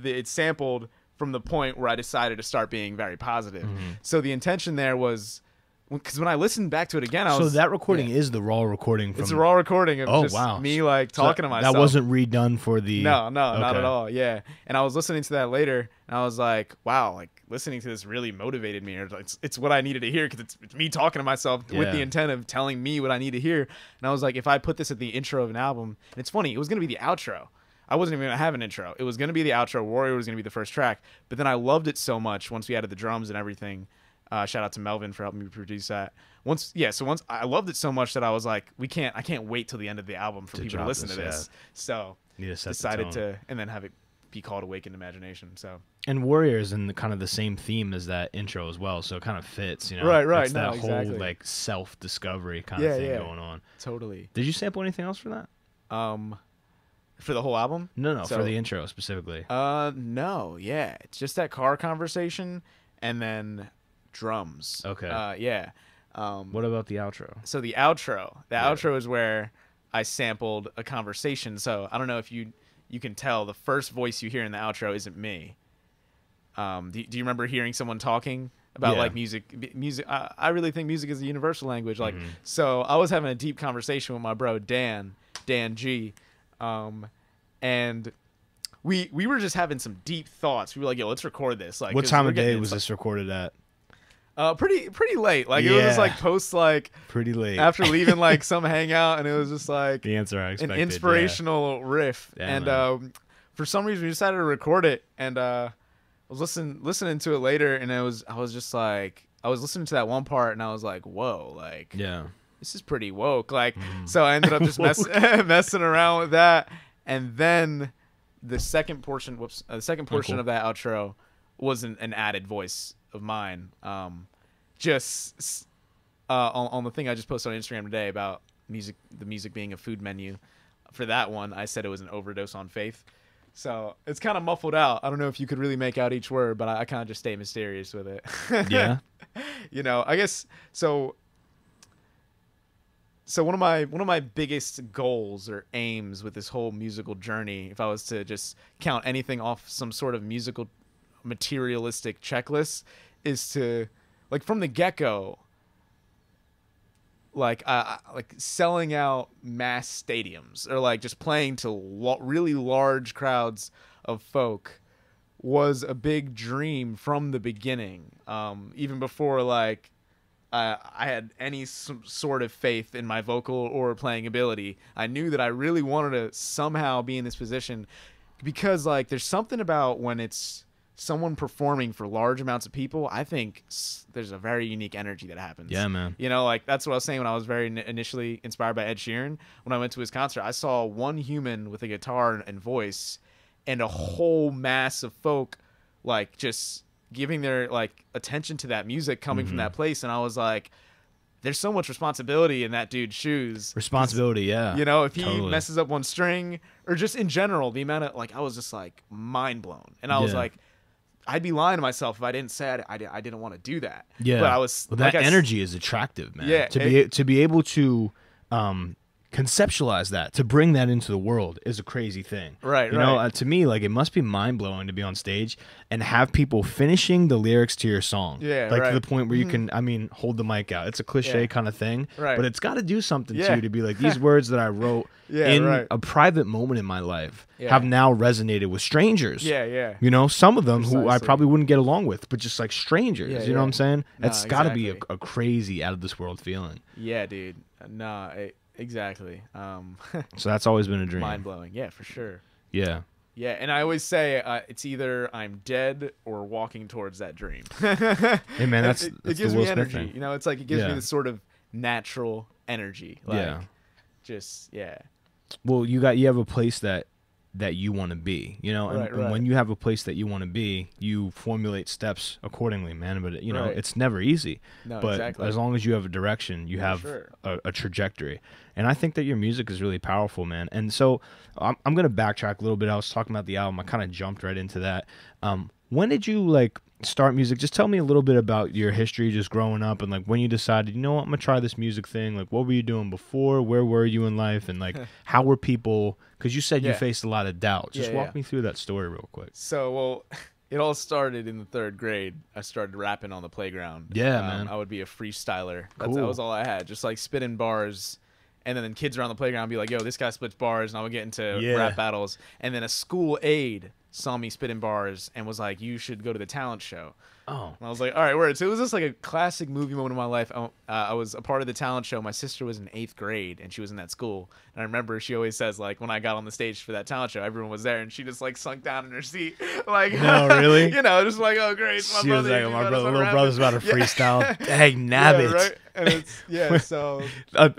it sampled from the point where I decided to start being very positive. So the intention there was, because when I listened back to it again, I was... So that recording is the raw recording from... It's a raw recording of me like talking to myself. That wasn't redone for the... No, not at all. Yeah. And I was listening to that later, and I was like, wow, like listening to this really motivated me. Or it's what I needed to hear, because it's me talking to myself with the intent of telling me what I need to hear. And I was like, if I put this at the intro of an album... And it's funny, it was going to be the outro. I wasn't even going to have an intro. It was going to be the outro. Warrior was going to be the first track. But then I loved it so much once we added the drums and everything. Shout out to Melvin for helping me produce that. Once I loved it so much that I was like, I can't wait till the end of the album for people to listen to this. So decided to, and then have it be called Awakened Imagination. So, and Warrior is in kind of the same theme as that intro as well, so it kind of fits, you know. Right. It's that whole like self-discovery kind of thing going on. Totally. Did you sample anything else for that? For the whole album? No, for the intro specifically. No, yeah. It's just that car conversation and then drums. Okay. Yeah. What about the outro? So the outro is where I sampled a conversation. So I don't know if you can tell the first voice you hear in the outro isn't me. Do you remember hearing someone talking about like music? I really think music is a universal language. Like, so I was having a deep conversation with my bro Dan G. And we were just having some deep thoughts. We were like, yo, let's record this. Like, what time of day was this recorded at? Pretty late. Like, it was just like post, like pretty late after leaving like some hangout, and it was just like the answer I expected, an inspirational riff. And for some reason we decided to record it, and I was listening to it later, and I was just like, I was listening to that one part, and I was like, whoa, like this is pretty woke. Like, so I ended up just messing around with that. And then the second portion of that outro was an added voice of mine. Just on the thing I just posted on Instagram today about the music being a food menu. For that one, I said it was an overdose on faith. So it's kind of muffled out. I don't know if you could really make out each word, but I kind of just stay mysterious with it. Yeah. You know, I guess so. So one of my biggest goals or aims with this whole musical journey, if I was to just count anything off some sort of musical materialistic checklist, is to, like, from the get-go, like selling out mass stadiums, or like just playing to really large crowds of folk was a big dream from the beginning. Even before like I had any sort of faith in my vocal or playing ability, I knew that I really wanted to somehow be in this position, because like there's something about when it's someone performing for large amounts of people, I think there's a very unique energy that happens. Yeah, man. You know, like that's what I was saying when I was very initially inspired by Ed Sheeran. When I went to his concert, I saw one human with a guitar and voice, and a whole mass of folk like just giving their like attention to that music coming from that place. And I was like, there's so much responsibility in that dude's shoes. Responsibility, yeah. You know, if he messes up one string, or just in general, the amount of like, I was just like mind blown. And I was like, I'd be lying to myself if I didn't say I didn't want to do that. Yeah. But I was, well, that energy is attractive, man. Yeah. To be able to conceptualize that, to bring that into the world is a crazy thing. Right, you know, to me, like, it must be mind-blowing to be on stage and have people finishing the lyrics to your song. Yeah, like, right. to the point where you can, I mean, hold the mic out. It's a cliche kind of thing, right. but it's got to do something to you to be like, these words that I wrote in a private moment in my life have now resonated with strangers. You know, some of them who I probably wouldn't get along with, but just like strangers, you know what I'm saying? It's got to be a crazy, out-of-this-world feeling. Yeah, dude. Exactly. So that's always been a dream. Mind-blowing. Yeah, for sure. Yeah. Yeah, and I always say it's either I'm dead or walking towards that dream. Hey, man, that's it gives me energy. You know, it's like it gives me this sort of natural energy. Like, Well, you have a place that you want to be, you know, and when you have a place that you want to be, you formulate steps accordingly, man. But you know, it's never easy. No, but as long as you have a direction, you have a trajectory. And I think that your music is really powerful, man. And so I'm gonna backtrack a little bit. I was talking about the album. I kind of jumped right into that. When did you like start music? Just tell me a little bit about your history, just growing up, and like when you decided, you know what, I'm gonna try this music thing. Like, what were you doing before? Where were you in life? And like, how were people? Because you said you faced a lot of doubt. Just walk me through that story real quick. So, well, it all started in the 3rd grade. I started rapping on the playground. Yeah, man. I would be a freestyler. That was all I had. Just like spitting bars. And then kids around the playground would be like, yo, this guy splits bars. And I would get into rap battles. And then a school aide saw me spitting bars and was like, you should go to the talent show. Oh. And I was like, all right, word. So it was just like a classic movie moment in my life. I was a part of the talent show. My sister was in 8th grade, and she was in that school. And I remember she always says, like, when I got on the stage for that talent show, everyone was there, and she just, like, sunk down in her seat. Like, no, really? You know, just like, oh, great. She was like, my little brother's about to freestyle. Dang, nabbit. Yeah, right? And it's, so.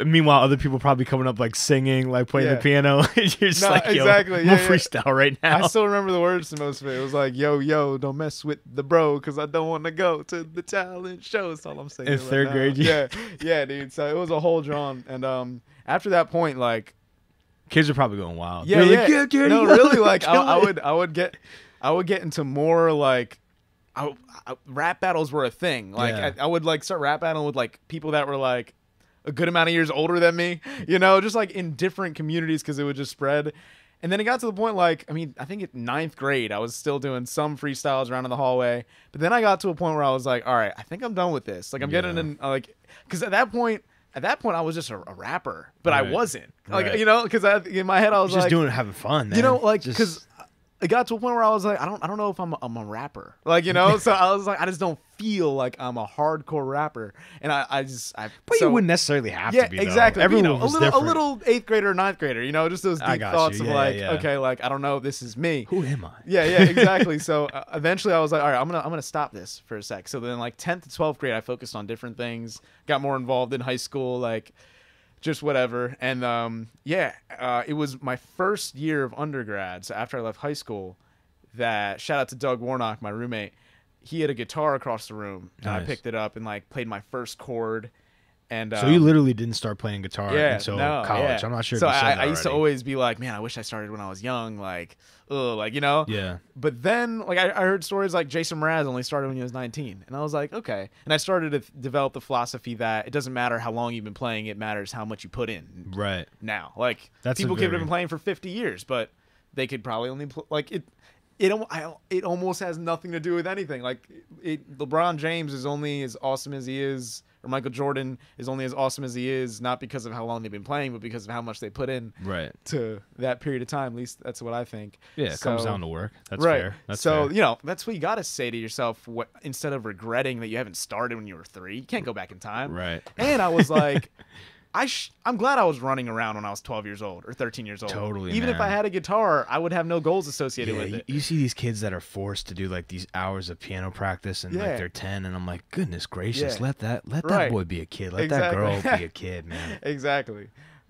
Meanwhile, other people probably coming up, like, singing, like, playing the piano. You're just like, yo, exactly. I'm freestyle right now. I still remember the words to most of it. It was like, yo, don't mess with the bro, because I don't want to go to the talent show. That's all I'm saying. In 3rd grade? Yeah, dude. So it was a whole drawn. And after that point, like, kids are probably going wild. Yeah, like, no, really, like, I would get into more, like, rap battles were a thing. Like, I would, like, start rap battling with, like, people that were, like, a good amount of years older than me, you know, just, like, in different communities, because it would just spread. And then it got to the point, like, I mean, I think at 9th grade, I was still doing some freestyles around in the hallway. But then I got to a point where I was like, all right, I think I'm done with this. Like, I'm getting in, like, because at that point, I was just a rapper, but I wasn't. Like, you know, because in my head, I was just like, having fun, man. You know, like, because it got to a point where I was like, I don't know if I'm a rapper. Like, you know, so I was like, I just don't feel like I'm a hardcore rapper. And But you wouldn't necessarily have to be, though. Exactly. Everyone was different. A little 8th grader or 9th grader, you know, just those deep thoughts of like, okay, like, I don't know, this is me. Who am I? Yeah, exactly. So eventually I was like, all right, I'm gonna stop this for a sec. So then, like, 10th to 12th grade, I focused on different things, got more involved in high school, like, just whatever. And it was my first year of undergrad. So after I left high school, that, shout out to Doug Warnock, my roommate, he had a guitar across the room, and I picked it up and, like, played my first chord. And so you literally didn't start playing guitar until college. I'm not sure. So if you said that I used to already. always be like, man, I wish I started when I was young, like, you know. Yeah. But then, like, I heard stories like Jason Mraz only started when he was 19, and I was like, okay. And I started to develop the philosophy that it doesn't matter how long you've been playing; it matters how much you put in. Right. Now, like, That's people could have been playing for 50 years, but they could probably only like it. It almost has nothing to do with anything. Like, LeBron James is only as awesome as he is, or Michael Jordan is only as awesome as he is, not because of how long they've been playing, but because of how much they put in to that period of time. At least that's what I think. Yeah, it comes down to work. That's fair. That's so fair. You know, that's what you got to say to yourself. Instead of regretting that you haven't started when you were 3, you can't go back in time. Right. And I was like, I'm glad I was running around when I was 12 years old or 13 years old. Totally, Even if I had a guitar, I would have no goals associated with it. You see these kids that are forced to do, like, these hours of piano practice, and like they're 10, and I'm like, goodness gracious, let that boy be a kid. Let that girl be a kid, man. Exactly.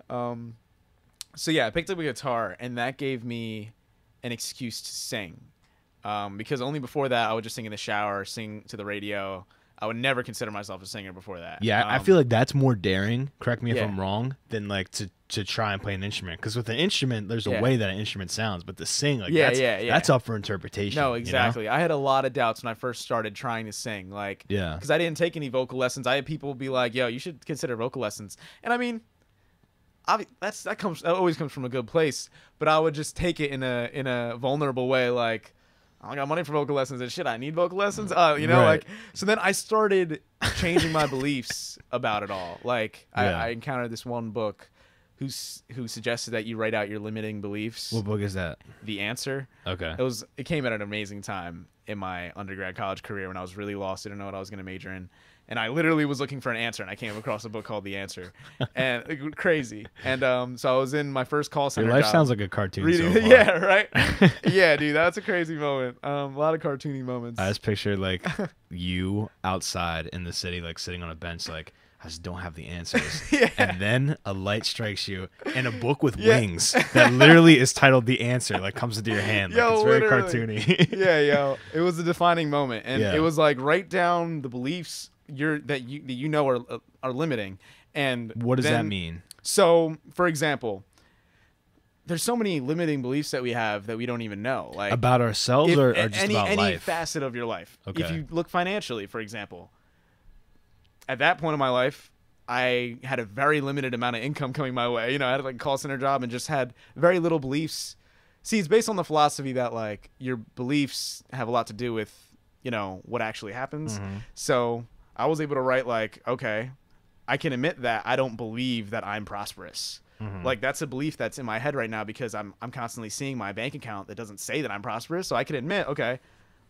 So yeah, I picked up a guitar, and that gave me an excuse to sing. Because only before that, I would just sing in the shower, sing to the radio. I would never consider myself a singer before that. Yeah, I feel like that's more daring, correct me if I'm wrong, than, like, to try and play an instrument. Because with an instrument, there's a way that an instrument sounds, but to sing, like, that's up for interpretation. No, exactly. You know? I had a lot of doubts when I first started trying to sing. Like, because I didn't take any vocal lessons. I had people be like, yo, you should consider vocal lessons. And I mean, that always comes from a good place, but I would just take it in a vulnerable way, like, I got money for vocal lessons and shit, I need vocal lessons, you know, Right. like, so then I started changing my beliefs about it all. Like, I encountered this one book who suggested that you write out your limiting beliefs. What book is that? The Answer. Okay. It came at an amazing time in my undergrad college career when I was really lost, didn't know what I was going to major in. And I literally was looking for an answer, and I came across a book called The Answer, and crazy. And so I was in my first call center. Your life job, sounds like a cartoon. reading, So far. yeah, right. Yeah, dude, that's a crazy moment. A lot of cartoony moments. I just pictured like you outside in the city, like sitting on a bench, like I just don't have the answers. Yeah. And then a light strikes you, and a book with wings that literally is titled "The Answer" like comes into your hand. Like, Yo, it's very literally. cartoony. Yeah, yo, it was a defining moment, and Yeah. it was like write down the beliefs that you know are limiting. And What does that then- mean? So, for example, there's so many limiting beliefs that we have that we don't even know, like About ourselves or just any about life? facet of your life. Okay. If you look financially, for example, at that point in my life, I had a very limited amount of income coming my way. You know, I had like a call center job and just had very little beliefs. See, it's based on the philosophy that like your beliefs have a lot to do with, you know, what actually happens. Mm-hmm. So I was able to write like, okay, I can admit that I don't believe that I'm prosperous. Mm-hmm. Like that's a belief that's in my head right now because I'm constantly seeing my bank account that doesn't say that I'm prosperous. So I can admit, okay,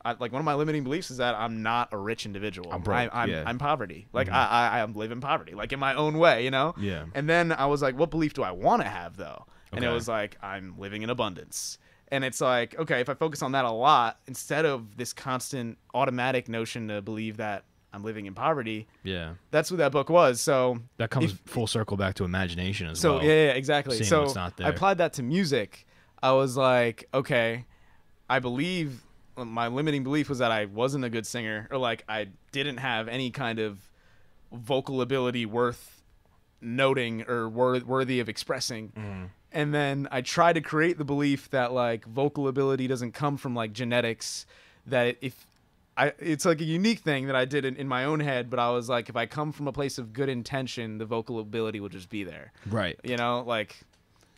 like one of my limiting beliefs is that I'm not a rich individual. I'm broke, yeah. I'm poverty. Like Mhm. I live in poverty, like in my own way, you know? Yeah. And then I was like, what belief do I want to have though? And it Okay. was like, I'm living in abundance. And it's like, okay, if I focus on that a lot, instead of this constant automatic notion to believe that I'm living in poverty, Yeah. that's what that book was. So That comes if- full circle back to imagination as so well. yeah, exactly. Seeing So what's not I there. applied that to music. I was like, okay, I believe my limiting belief was that I wasn't a good singer, or like I didn't have any kind of vocal ability worth noting or worthy of expressing. Mhm. And then I tried to create the belief that like vocal ability doesn't come from like genetics, that it's like a unique thing that I did in my own head, but I was like, if I come from a place of good intention, the vocal ability will just be there. Right. You know, like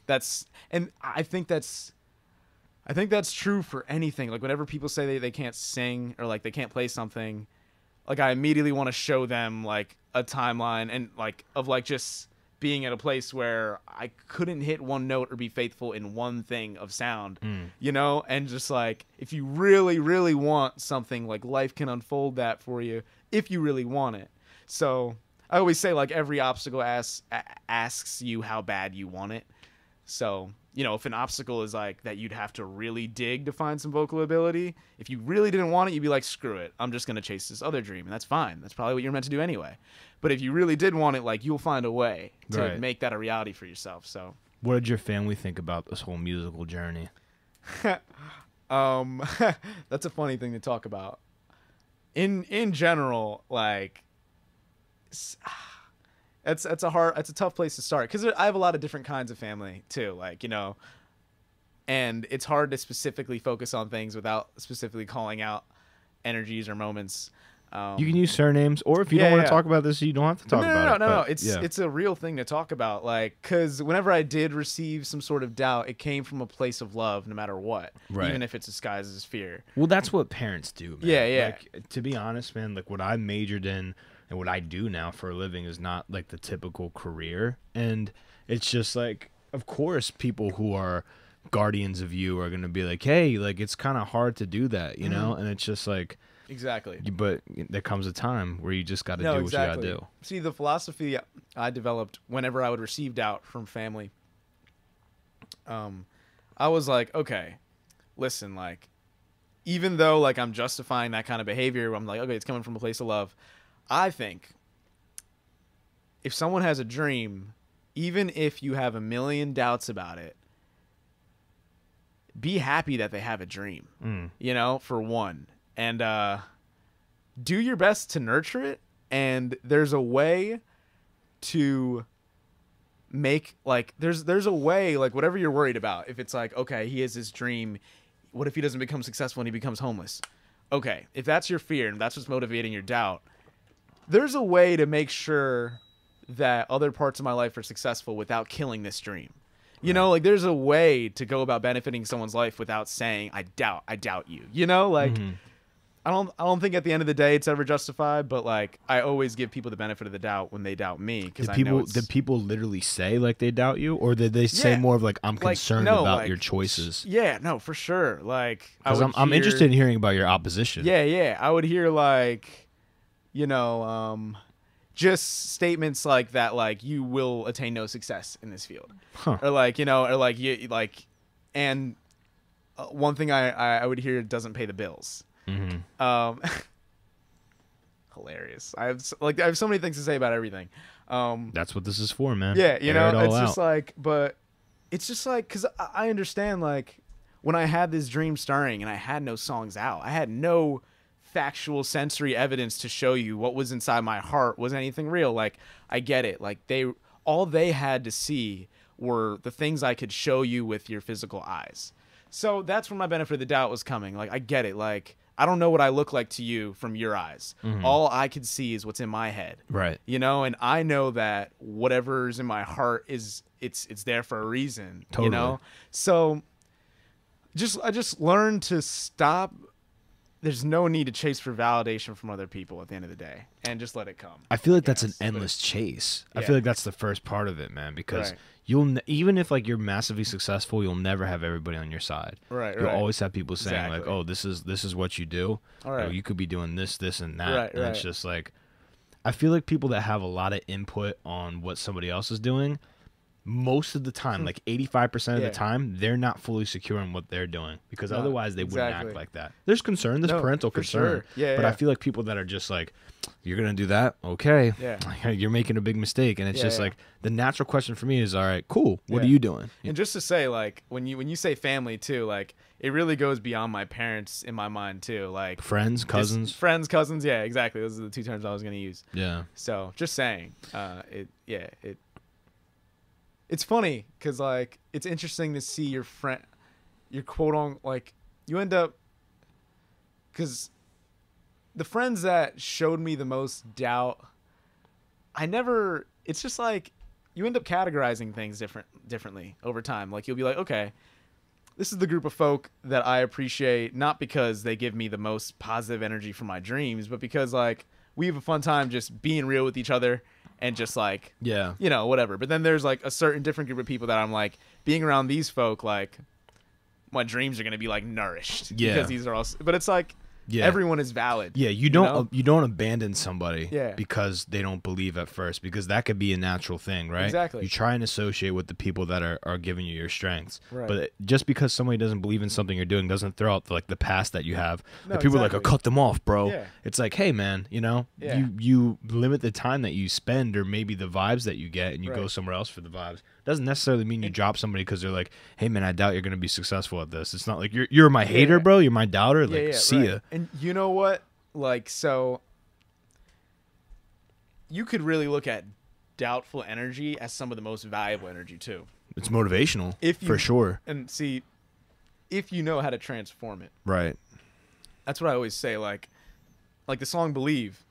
I think that's true for anything. Like whenever people say they can't sing or like they can't play something, like I immediately want to show them like a timeline and like of like just being at a place where I couldn't hit one note or be faithful in one thing of sound, you know? And just like, if you really, really want something, like life can unfold that for you if you really want it. So I always say like every obstacle asks you how bad you want it. So, you know, if an obstacle is like that you'd have to really dig to find some vocal ability, if you really didn't want it, you'd be like, screw it, I'm just going to chase this other dream. And that's fine. That's probably what you're meant to do anyway. But if you really did want it, like you'll find a way to Right. make that a reality for yourself. So, What did your family think about this whole musical journey? that's a funny thing to talk about. In general, like it's a tough place to start because I have a lot of different kinds of family too, like, you know, and it's hard to specifically focus on things without specifically calling out energies or moments. You can use surnames, or if you don't want to talk about this, you don't have to talk about it. No. but, It's a real thing to talk about. Like, because whenever I did receive some sort of doubt, it came from a place of love, no matter what, Right. even if it's disguised as fear. Well, that's what parents do, man. Yeah. Like, to be honest, man, like what I majored in and what I do now for a living is not like the typical career. And it's just like, of course, people who are guardians of you are going to be like, hey, like it's kind of hard to do that, you know? And it's just like, Exactly. but there comes a time where you just got to do what you got to do. See, the philosophy I developed whenever I would receive doubt from family, I was like, okay, listen, like, even though like I'm justifying that kind of behavior, I'm like, okay, it's coming from a place of love. I think if someone has a dream, even if you have a million doubts about it, be happy that they have a dream, you know, for one. And do your best to nurture it. And there's a way to make, like, there's a way, like, whatever you're worried about. If it's like, okay, he has this dream. What if he doesn't become successful and he becomes homeless? Okay, if that's your fear and that's what's motivating your doubt, there's a way to make sure that other parts of my life are successful without killing this dream. You know, like there's a way to go about benefiting someone's life without saying, I doubt you. You know, like I don't think at the end of the day it's ever justified, but like I always give people the benefit of the doubt when they doubt me, because did people literally say like they doubt you, or did they say more of like I'm concerned about your choices? Yeah, no, for sure. Like I'm interested in hearing about your opposition. Yeah, I would hear like, you know, just statements like that, like you will attain no success in this field, or like, you know, or like you like, and one thing I would hear doesn't pay the bills. Hilarious. I have so many things to say about everything. That's what this is for, man. Yeah, you know, it's just like, but it's just like, because I understand, like when I had this dream starting and I had no songs out, I had no factual sensory evidence to show you what was inside my heart was anything real. Like I get it. Like all they had to see were the things I could show you with your physical eyes. So that's where my benefit of the doubt was coming. Like I get it. Like I don't know what I look like to you from your eyes. All I could see is what's in my head. Right. You know, and I know that whatever's in my heart it's there for a reason. Totally. You know? So I just learned to stop. There's no need to chase for validation from other people at the end of the day, and just let it come. I feel like that's an endless chase. Yeah. I feel like that's the first part of it, man, because even if like you're massively successful, you'll never have everybody on your side. Right. You'll always have people saying like, "Oh, this is what you do. You could be doing this, and that." Right, and it's just like, I feel like people that have a lot of input on what somebody else is doing, most of the time, like 85% of the time, they're not fully secure in what they're doing, because otherwise they wouldn't act like that. There's concern, there's parental concern. Sure. But I feel like people that are just like, you're going to do that? Okay. Yeah. You're making a big mistake. And it's just like, the natural question for me is, all right, cool. What are you doing? And just to say, like, when you say family too, like, it really goes beyond my parents in my mind too. Like friends, cousins. Cousins. Yeah, exactly. Those are the two terms I was going to use. Yeah. So just saying, it's funny because, like, it's interesting to see your friend, your quote on, like, you end up, because the friends that showed me the most doubt, it's just like, you end up categorizing things differently over time. Like, you'll be like, okay, this is the group of folk that I appreciate, not because they give me the most positive energy for my dreams, but because, like, we have a fun time just being real with each other. And just like, you know, whatever. But then there's like a certain different group of people that I'm like, being around these folk, like my dreams are going to be like nourished. Yeah. Because these are all, but it's like, everyone is valid. Yeah. You don't abandon somebody because they don't believe at first, because that could be a natural thing, right? Exactly. You try and associate with the people that are giving you your strengths. Right. But just because somebody doesn't believe in something you're doing doesn't throw out like the past that you have. No, people are like, oh, cut them off, bro. Yeah. It's like, hey, man, you know, you limit the time that you spend, or maybe the vibes that you get, and you go somewhere else for the vibes. Doesn't necessarily mean you drop somebody because they're like, hey, man, I doubt you're going to be successful at this. It's not like you're my hater, bro. You're my doubter. Like, see ya. And you know what? Like, so you could really look at doubtful energy as some of the most valuable energy too. It's motivational, for sure. And see, if you know how to transform it. Right. That's what I always say. Like the song Believe,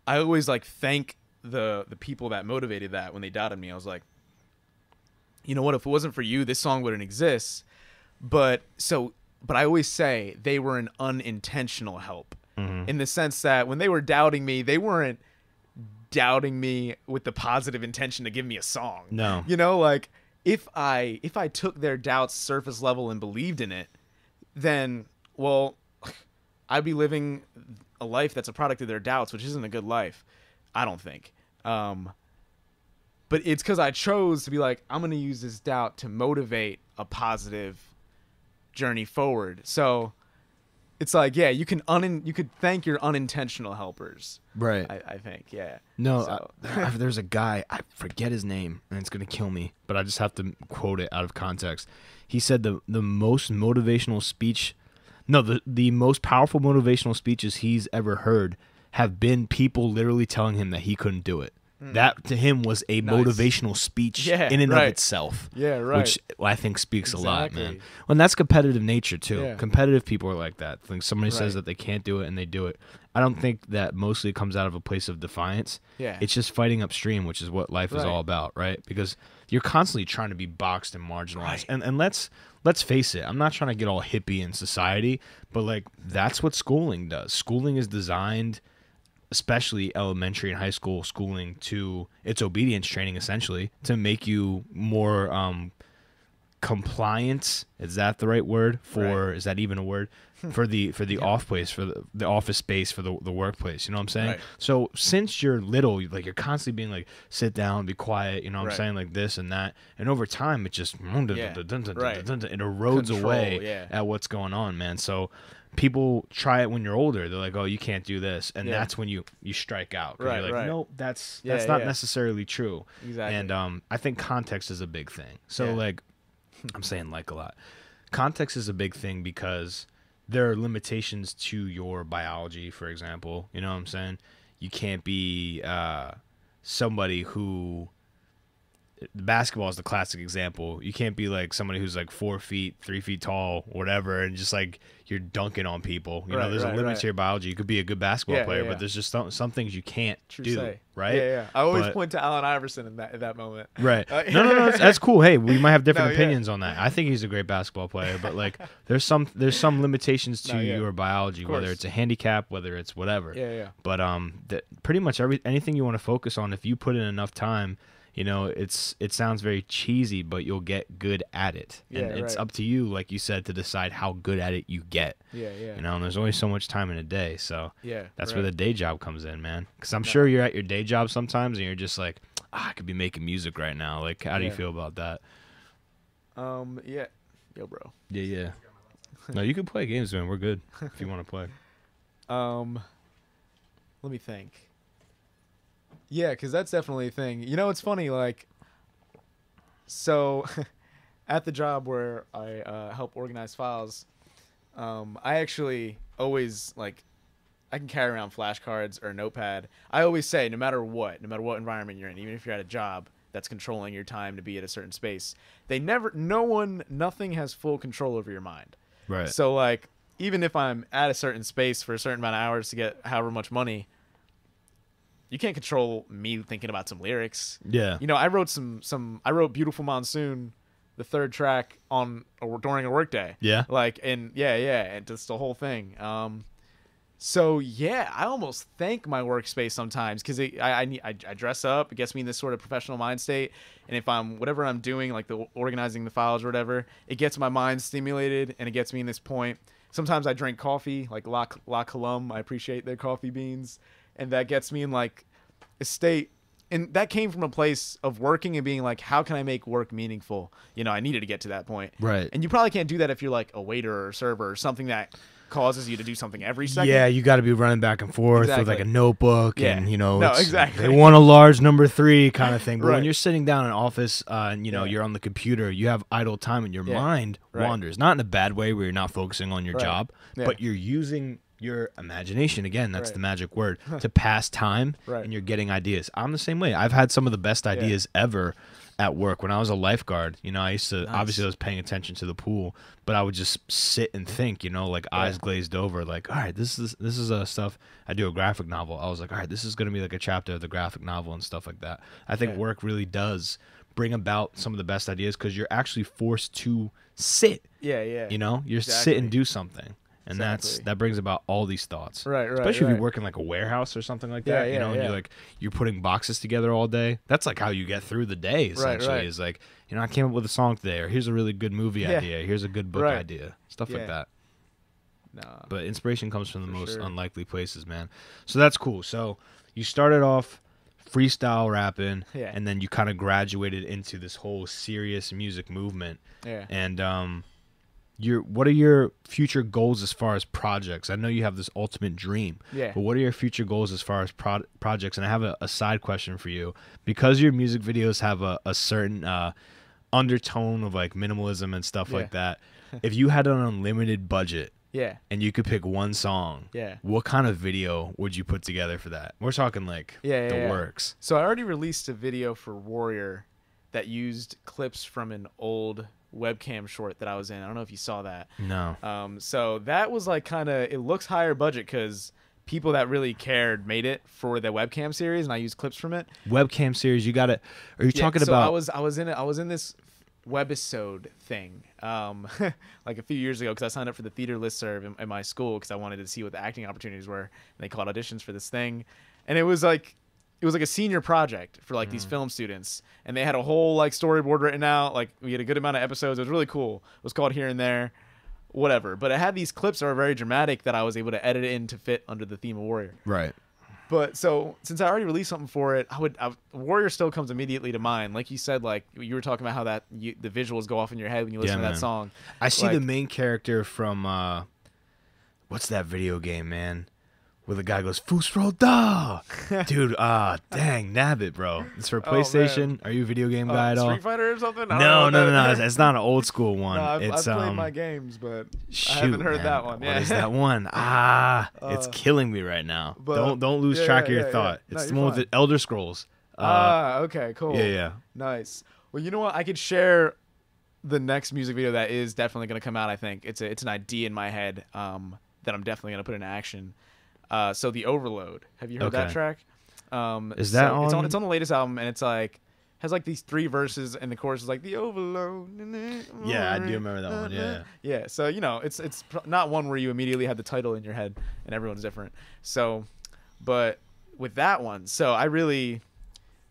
I always like thank the people that motivated that when they doubted me. I was like, you know what, if it wasn't for you, this song wouldn't exist. But I always say they were an unintentional help, in the sense that when they were doubting me, they weren't doubting me with the positive intention to give me a song. No. You know, like if I took their doubts surface level and believed in it, then, well, I'd be living a life that's a product of their doubts, which isn't a good life, I don't think. But it's because I chose to be like, I'm going to use this doubt to motivate a positive journey forward. So it's like, yeah, you could thank your unintentional helpers. Right. I think, yeah. No, so. There's a guy, I forget his name, and it's going to kill me, but I just have to quote it out of context. He said the most motivational speech, the most powerful motivational speeches he's ever heard have been people literally telling him that he couldn't do it. That to him was a motivational speech in and of itself. Yeah, right. Which I think speaks a lot, man. Well, and that's competitive nature too. Yeah. Competitive people are like that. Like somebody says that they can't do it and they do it. I don't think that mostly comes out of a place of defiance. Yeah. It's just fighting upstream, which is what life is all about, right? Because you're constantly trying to be boxed and marginalized. Right. And let's face it. I'm not trying to get all hippie in society, but like that's what schooling does. Schooling is designed, especially elementary and high school schooling, to its obedience training, essentially, to make you more compliant. Is that the right word? Is that even a word? For the off place, for the office space, for the workplace. You know what I'm saying? Right. So since you're little, like you're constantly being like, sit down, be quiet. You know what I'm saying? Like this and that. And over time, it just it erodes away at what's going on, man. So people try it when you're older. They're like, oh, you can't do this. And that's when you strike out. Right, you're like, no, that's not necessarily true. Exactly. And I think context is a big thing. So like, I'm saying like a lot. Context is a big thing because there are limitations to your biology, for example. You know what I'm saying? You can't be somebody who... Basketball is the classic example. You can't be like somebody who's like 4 feet, 3 feet tall, whatever, and just like you're dunking on people. You know, there's a limit to your biology. You could be a good basketball player, but there's just some things you can't do. Right? Yeah. I always point to Allen Iverson in that moment. Right. No, that's cool. Hey, we might have different opinions on that. I think he's a great basketball player, but like there's some limitations to your biology, whether it's a handicap, whether it's whatever. Yeah. But pretty much anything you want to focus on, if you put in enough time, you know, it sounds very cheesy, but you'll get good at it. And it's up to you, like you said, to decide how good at it you get. Yeah. You know, and there's only so much time in a day. So that's where the day job comes in, man. Because I'm sure you're at your day job sometimes and you're just like, I could be making music right now. Like, how do you feel about that? Yeah. Yo, bro. Yeah. No, you can play games, man. We're good if you want to play. Let me think. Yeah, because that's definitely a thing. You know, it's funny, like, so at the job where I help organize files, I actually always, like, I can carry around flashcards or a notepad. I always say, no matter what environment you're in, even if you're at a job that's controlling your time to be at a certain space, nothing has full control over your mind. Right. So, like, even if I'm at a certain space for a certain amount of hours to get however much money, you can't control me thinking about some lyrics. Yeah. You know, I wrote I wrote Beautiful Monsoon, the third track during a workday. Yeah. Like, and and just the whole thing. So yeah, I almost thank my workspace sometimes because I dress up. It gets me in this sort of professional mind state. And if whatever I'm doing, like the organizing the files or whatever, it gets my mind stimulated and it gets me in this point. Sometimes I drink coffee, like La Colombe. I appreciate their coffee beans. And that gets me in like a state, and that came from a place of working and being like, how can I make work meaningful? You know, I needed to get to that point. Right. And you probably can't do that if you're like a waiter or a server or something that causes you to do something every second. Yeah, you got to be running back and forth with like a notebook and, you know, exactly. They want a large number 3 kind of thing. But when you're sitting down in an office and, you know, you're on the computer, you have idle time and your mind wanders. Not in a bad way where you're not focusing on your job, but you're using your imagination, again, that's the magic word, to pass time, and you're getting ideas. I'm the same way. I've had some of the best ideas ever at work. When I was a lifeguard, you know, I used to, obviously I was paying attention to the pool, but I would just sit and think, you know, like eyes glazed over, like, all right, this is stuff. I do a graphic novel. I was like, all right, this is going to be like a chapter of the graphic novel and stuff like that. I think work really does bring about some of the best ideas because you're actually forced to sit. You know, you're sit and do something. And that brings about all these thoughts. Right. Especially if you work in like a warehouse or something like that. You know, and you're putting boxes together all day. That's like how you get through the day, essentially. Is like, you know, I came up with a song today, or here's a really good movie idea, here's a good book idea. Stuff like that. Nah. But inspiration comes from the most unlikely places, man. So that's cool. So you started off freestyle rapping, and then you kind of graduated into this whole serious music movement. Yeah. And what are your future goals as far as projects? I know you have this ultimate dream, but what are your future goals as far as projects? And I have a side question for you. Because your music videos have a certain undertone of like minimalism and stuff like that, if you had an unlimited budget Yeah. And you could pick one song. Yeah. What kind of video would you put together for that? We're talking like the works. So I already released a video for Warrior that used clips from an old webcam short that I was in. I don't know if you saw that. No. So that was like kind of, it looks higher budget because people that really cared made it for the webcam series, and I used clips from it. Webcam series, you got it. Are you talking about? I was in this webisode thing like a few years ago because I signed up for the theater listserv in my school because I wanted to see what the acting opportunities were, and they called auditions for this thing, and it was like a senior project for like these film students, and they had a whole like storyboard written out. Like we had a good amount of episodes. It was really cool. It was called Here and There, whatever, but it had these clips that were very dramatic that I was able to edit in to fit under the theme of Warrior. Right. But so since I already released something for it, Warrior still comes immediately to mind. Like you said, like you were talking about how the visuals go off in your head when you listen to that song. I see the main character from what's that video game, man? Where the guy goes Fusro da, dude. Dang, nab it, bro. It's for PlayStation. Are you a video game guy at all? Street Fighter or something? No. It's not an old school one. No, I've played my games, but I haven't heard that one. What is that one? It's killing me right now. Don't lose track of your thought. It's the one with the Elder Scrolls. Okay, cool. Yeah. Nice. Well, you know what? I could share the next music video that is definitely going to come out. I think it's an idea in my head that I'm definitely going to put into action. So the Overload. Have you heard that track? Is that on? It's on the latest album, and it's like has like these 3 verses, and the chorus is like the Overload. Yeah, I do remember that one. Yeah. Yeah. So it's not one where you immediately had the title in your head, and everyone's different. So, but with that one, so the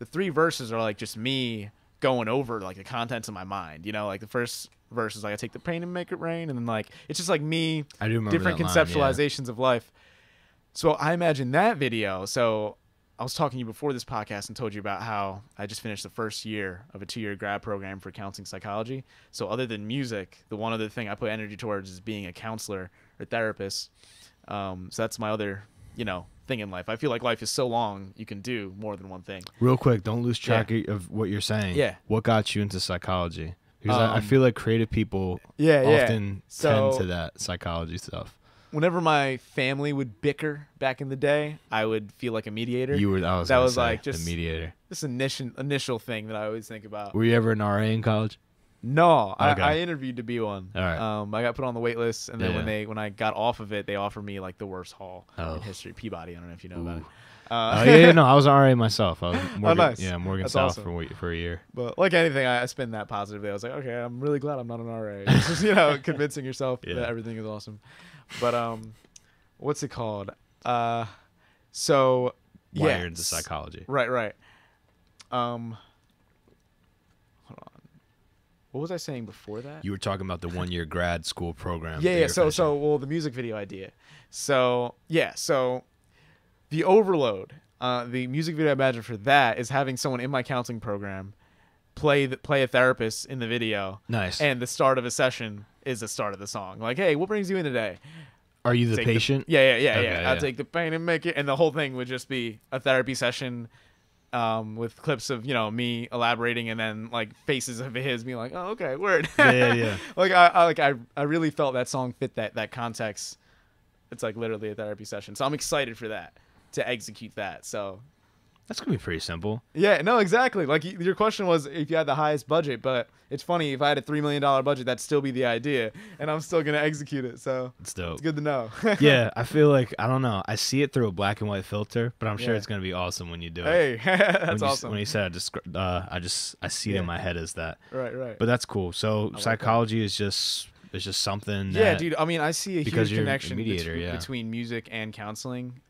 3 verses are like just me going over like the contents of my mind. You know, like the first verse is like I take the pain and make it rain, and then like it's just like me. I do remember different that conceptualizations of life. So I imagine that video. So I was talking to you before this podcast and told you about how I just finished the first year of a 2-year grad program for counseling psychology. So other than music, the one other thing I put energy towards is being a counselor or therapist. So that's my other, thing in life. I feel like life is so long, you can do more than one thing. Real quick, don't lose track of what you're saying. Yeah. What got you into psychology? Because I feel like creative people tend often to that psychology stuff. Whenever my family would bicker back in the day, I would feel like a mediator. That was like just the mediator. This initial thing that I always think about. Were you ever an RA in college? No, okay. I interviewed to be one. All right. I got put on the wait list, and then when I got off of it, they offered me like the worst hall in history, Peabody. I don't know if you know about it. I was an RA myself. I was Morgan, nice. Yeah, Morgan That's South awesome. for a year. But like anything, I spin that positively. I was like, okay, I'm really glad I'm not an RA. It's just convincing yourself that everything is awesome. But what's it called? So Wired into psychology. Right. Hold on. What was I saying before that? You were talking about the 1-year grad school program. Yeah. So the music video idea. So the Overload, the music video I imagine for that is having someone in my counseling program play a therapist in the video. Nice. And the start of a session is the start of the song. Like, hey, what brings you in today? Are you the patient? Yeah. I'll take the pain and make it. And the whole thing would just be a therapy session with clips of, me elaborating, and then like faces of his being like, oh, okay, word. Yeah. Like I really felt that song fit that context. It's like literally a therapy session. So I'm excited for that, to execute that. So that's going to be pretty simple. Yeah, no, exactly. Like your question was if you had the highest budget, but it's funny, if I had a $3 million budget, that'd still be the idea, and I'm still going to execute it. So it's dope. It's good to know. Yeah, I feel like, I don't know, I see it through a black and white filter, but I'm sure it's going to be awesome when you do it. Hey, that's awesome. When you said I see it in my head as that. Right. But that's cool. So psychology is just something that, yeah, dude. I mean, I see a huge connection mediator, between music and counseling.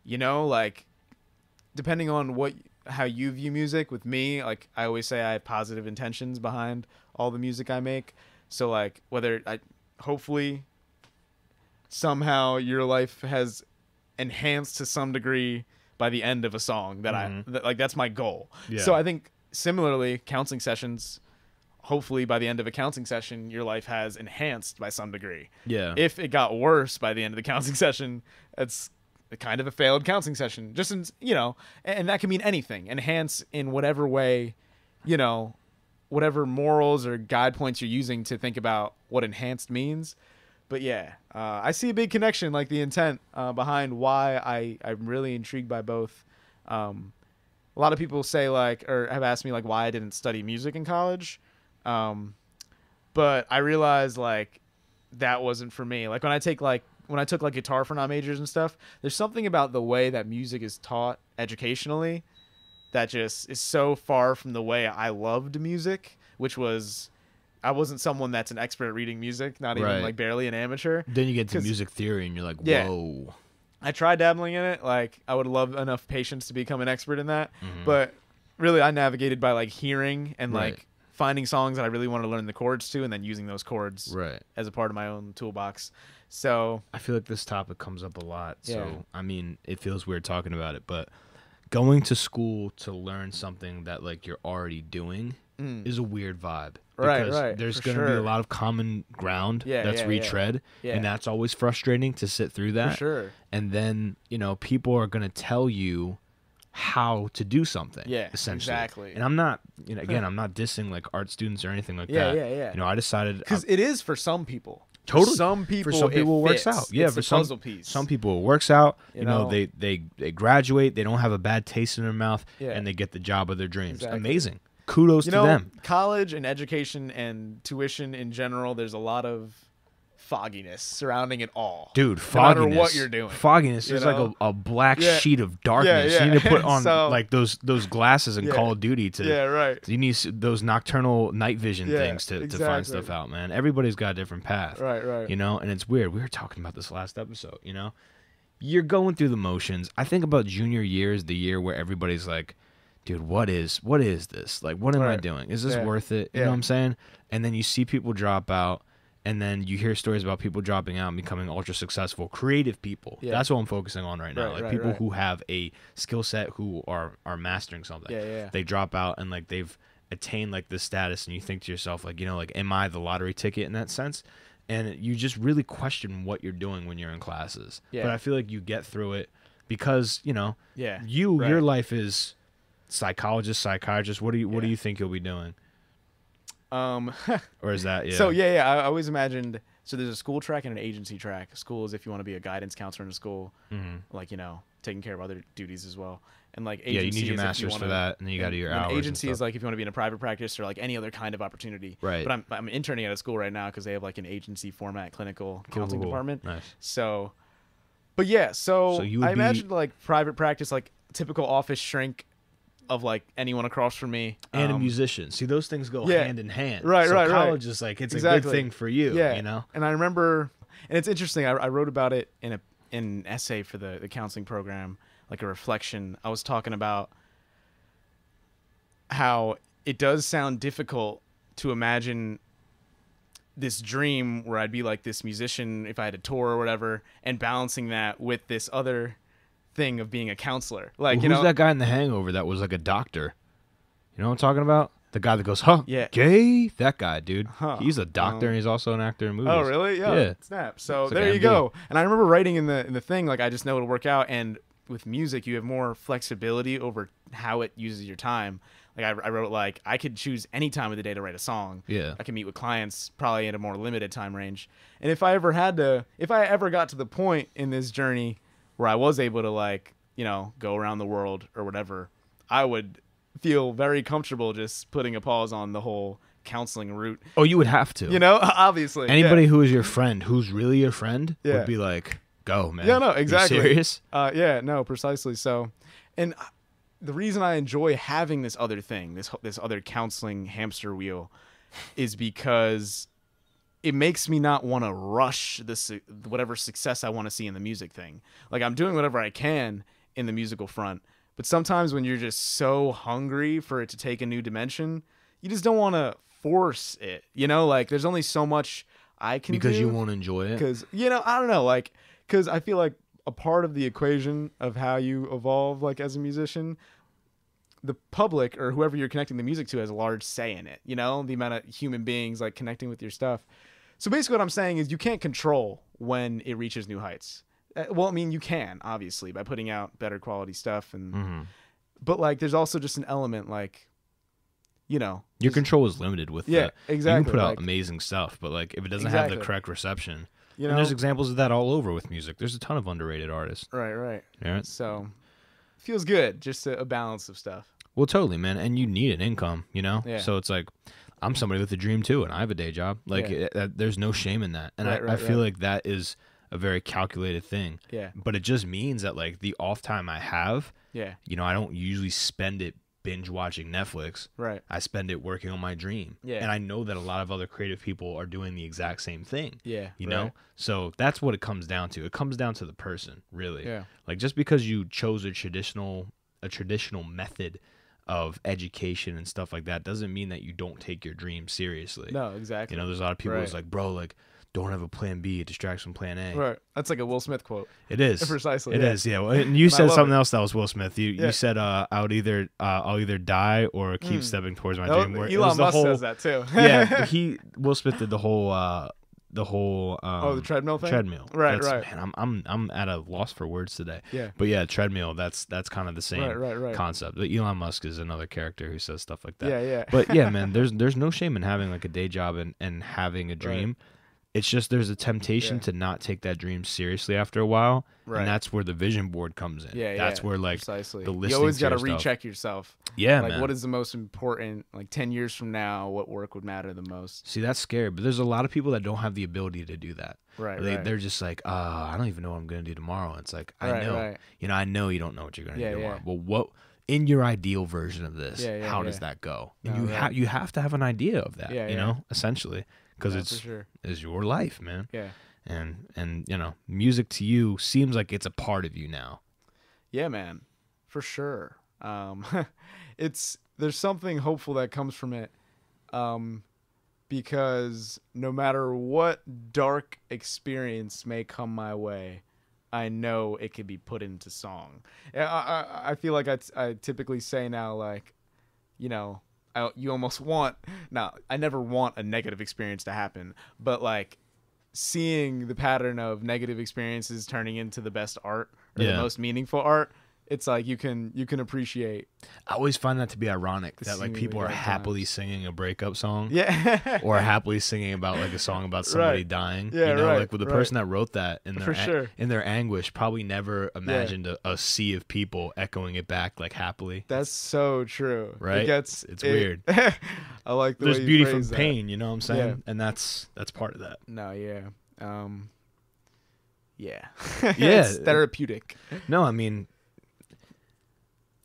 Like, depending on how you view music, with me, like I always say, I have positive intentions behind all the music I make. So like hopefully somehow your life has enhanced to some degree by the end of a song that that's my goal. Yeah. So I think similarly, counseling sessions, hopefully by the end of a counseling session, your life has enhanced by some degree. Yeah. If it got worse by the end of the counseling session, it's kind of a failed counseling session. Just in, and that can mean anything. Enhance in whatever way, whatever morals or guide points you're using to think about what enhanced means. But yeah, I see a big connection, like the intent behind why I'm really intrigued by both. A lot of people say like, or have asked me like why I didn't study music in college. But I realized like that wasn't for me. Like when I took like guitar for non-majors and stuff, there's something about the way that music is taught educationally that just is so far from the way I loved music, which was, I wasn't someone that's an expert at reading music, not even like barely an amateur. Then you get to music theory and you're like, whoa. I tried dabbling in it. Like I would love enough patience to become an expert in that. But really I navigated by like hearing and like finding songs that I really wanted to learn the chords to and then using those chords as a part of my own toolbox. So I feel like this topic comes up a lot. So, I mean, it feels weird talking about it, but going to school to learn something that like you're already doing is a weird vibe. Because there's going to be a lot of common ground that's retread, and that's always frustrating to sit through that. For sure. And then, you know, people are going to tell you how to do something. Yeah, essentially. Exactly. And I'm not, you know, again, I'm not dissing like art students or anything like that. Yeah. You know, I decided because it is for some people. Totally. For some people it works out. Yeah, it's for some puzzle piece. Some people it works out. You know, they graduate, they don't have a bad taste in their mouth, and they get the job of their dreams. Exactly. Amazing. Kudos to them. College and education and tuition in general, there's a lot of fogginess surrounding it all. Dude, fogginess. No matter what you're doing. Fogginess is like a black sheet of darkness. You need to put on like those glasses in Call of Duty to you need those nocturnal night vision things to find stuff out, man. Everybody's got a different path. Right. You know, and it's weird. We were talking about this last episode, you know. You're going through the motions. I think about junior year is the year where everybody's like, dude, what is this? Like, what am I doing? Is this worth it? You know what I'm saying? And then you see people drop out. And then you hear stories about people dropping out and becoming ultra successful, creative people. Yeah. That's what I'm focusing on right now. Like people who have a skill set, who are mastering something. They drop out and like they've attained like this status, and you think to yourself like, you know, like, am I the lottery ticket in that sense? And you just really question what you're doing when you're in classes. But I feel like you get through it because, you know, your life is psychologist, psychiatrist. What do you think you'll be doing? Or is that So I always imagined, so there's a school track and an agency track. School is if you want to be a guidance counselor in a school, like, you know, taking care of other duties as well. And like agency, you need your master's for that, and then you got to do your hours. Agency is like if you want to be in a private practice or like any other kind of opportunity. Right. But I'm interning at a school right now because they have like an agency format clinical counseling department. Nice. So, but so I imagined like private practice, like typical office shrink of like anyone across from me, and a musician. See, those things go hand in hand. Right. College is like it's a good thing for you. You know. And I remember, and it's interesting. I wrote about it in an essay for the counseling program, like a reflection. I was talking about how it does sound difficult to imagine this dream where I'd be like this musician if I had a tour or whatever, and balancing that with this other thing of being a counselor. Like, who's that guy in The Hangover that was like a doctor? You know what I'm talking about? The guy that goes, gay? That guy, dude. He's a doctor and he's also an actor in movies. Oh, really? Yeah. Snap. So there you go. And I remember writing in the thing, like, I just know it'll work out. And with music, you have more flexibility over how it uses your time. Like, I wrote, like, I could choose any time of the day to write a song. Yeah. I can meet with clients probably in a more limited time range. And if I ever got to the point in this journey where I was able to, like, you know, go around the world or whatever, I would feel very comfortable just putting a pause on the whole counseling route. Oh, you would have to. You know, obviously. Anybody who is your friend, who's really your friend, would be like, go, man. Yeah, no, exactly. You serious? Yeah, no, precisely. So, and the reason I enjoy having this other thing, this other counseling hamster wheel, is because it makes me not want to rush whatever success I want to see in the music thing. Like, I'm doing whatever I can in the musical front, but sometimes when you're just so hungry for it to take a new dimension, you just don't want to force it. You know, like, there's only so much I can do. Because you won't enjoy it? Because, you know, I don't know, like, because I feel like a part of the equation of how you evolve, like, as a musician, the public or whoever you're connecting the music to has a large say in it, you know, the amount of human beings like connecting with your stuff. So basically what I'm saying is you can't control when it reaches new heights. Well, I mean, you can, obviously, by putting out better quality stuff. But like, there's also just an element like your control is limited with exactly. You can put out amazing stuff, but like if it doesn't have the correct reception, and there's examples of that all over with music. There's a ton of underrated artists. Right. Yeah. So feels good, just a balance of stuff. Well, totally, man. And you need an income, Yeah. So it's like, I'm somebody with a dream too, and I have a day job. Like, there's no shame in that. And I feel like that is a very calculated thing. Yeah. But it just means that like the off time I have, I don't usually spend it binge watching Netflix. Right. I spend it working on my dream. Yeah. And I know that a lot of other creative people are doing the exact same thing. Yeah. You know? So that's what it comes down to. It comes down to the person, really. Yeah. Like just because you chose a traditional method of education and stuff like that doesn't mean that you don't take your dream seriously. No, exactly. There's a lot of people who's like, bro, like, don't have a plan B. It distracts from plan A. Right. That's like a Will Smith quote. It is. Precisely. It is. Yeah. Well, and you said something else that was Will Smith. You said, I'll either die or keep stepping towards my dream. Elon Musk says that too. Yeah. Will Smith did the whole the treadmill thing. Right. Man, I'm at a loss for words today. Yeah. But yeah, treadmill. That's kind of the same right. concept. But Elon Musk is another character who says stuff like that. Yeah. But yeah, man, there's no shame in having like a day job and having a dream. Right. It's just there's a temptation to not take that dream seriously after a while, and that's where the vision board comes in. That's where like precisely. The listening. You always got to recheck yourself. Yeah, like man. What is the most important? Like 10 years from now, what work would matter the most? See, that's scary, but there's a lot of people that don't have the ability to do that. Right. They're just like, I don't even know what I'm gonna do tomorrow. It's like I know, I know you don't know what you're gonna do tomorrow. Well, what in your ideal version of this? How does that go? And you have to have an idea of that. Essentially. Because it's your life, man. Yeah. And music to you seems like it's a part of you now. Yeah, man. For sure. There's something hopeful that comes from it. Because no matter what dark experience may come my way, I know it can be put into song. I feel like I typically say now, like, you almost want, now I never want a negative experience to happen, but like seeing the pattern of negative experiences turning into the best art or the most meaningful art, it's like you can appreciate. I always find that to be ironic that like people are happily singing a breakup song, or happily singing about like a song about somebody dying. Like with the person that wrote that in their in their anguish probably never imagined a sea of people echoing it back like happily. That's so true. Right? It's weird. I like the there's way you beauty from phrase pain. that. You know what I'm saying? And that's part of that. No, yeah. It's therapeutic. No, I mean,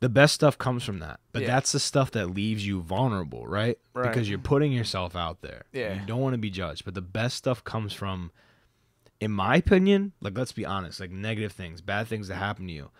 the best stuff comes from that, but that's the stuff that leaves you vulnerable, right? Because you're putting yourself out there. You don't want to be judged, but the best stuff comes from, in my opinion, like, let's be honest, like negative things, bad things that happen to you.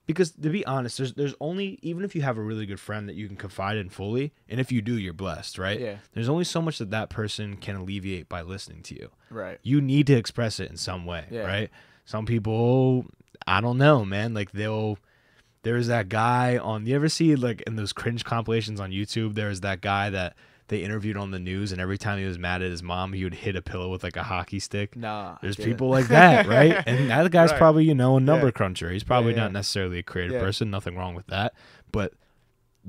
Because to be honest, there's only, even if you have a really good friend that you can confide in fully, and if you do, you're blessed, right? Yeah. There's only so much that person can alleviate by listening to you. Right. You need to express it in some way, right? Some people, I don't know, man, like there's that guy on, you ever see like in those cringe compilations on YouTube, there's that guy that they interviewed on the news, and every time he was mad at his mom, he would hit a pillow with like a hockey stick. There's people like that, right? And that guy's probably, a number cruncher. He's probably not necessarily a creative person. Nothing wrong with that. But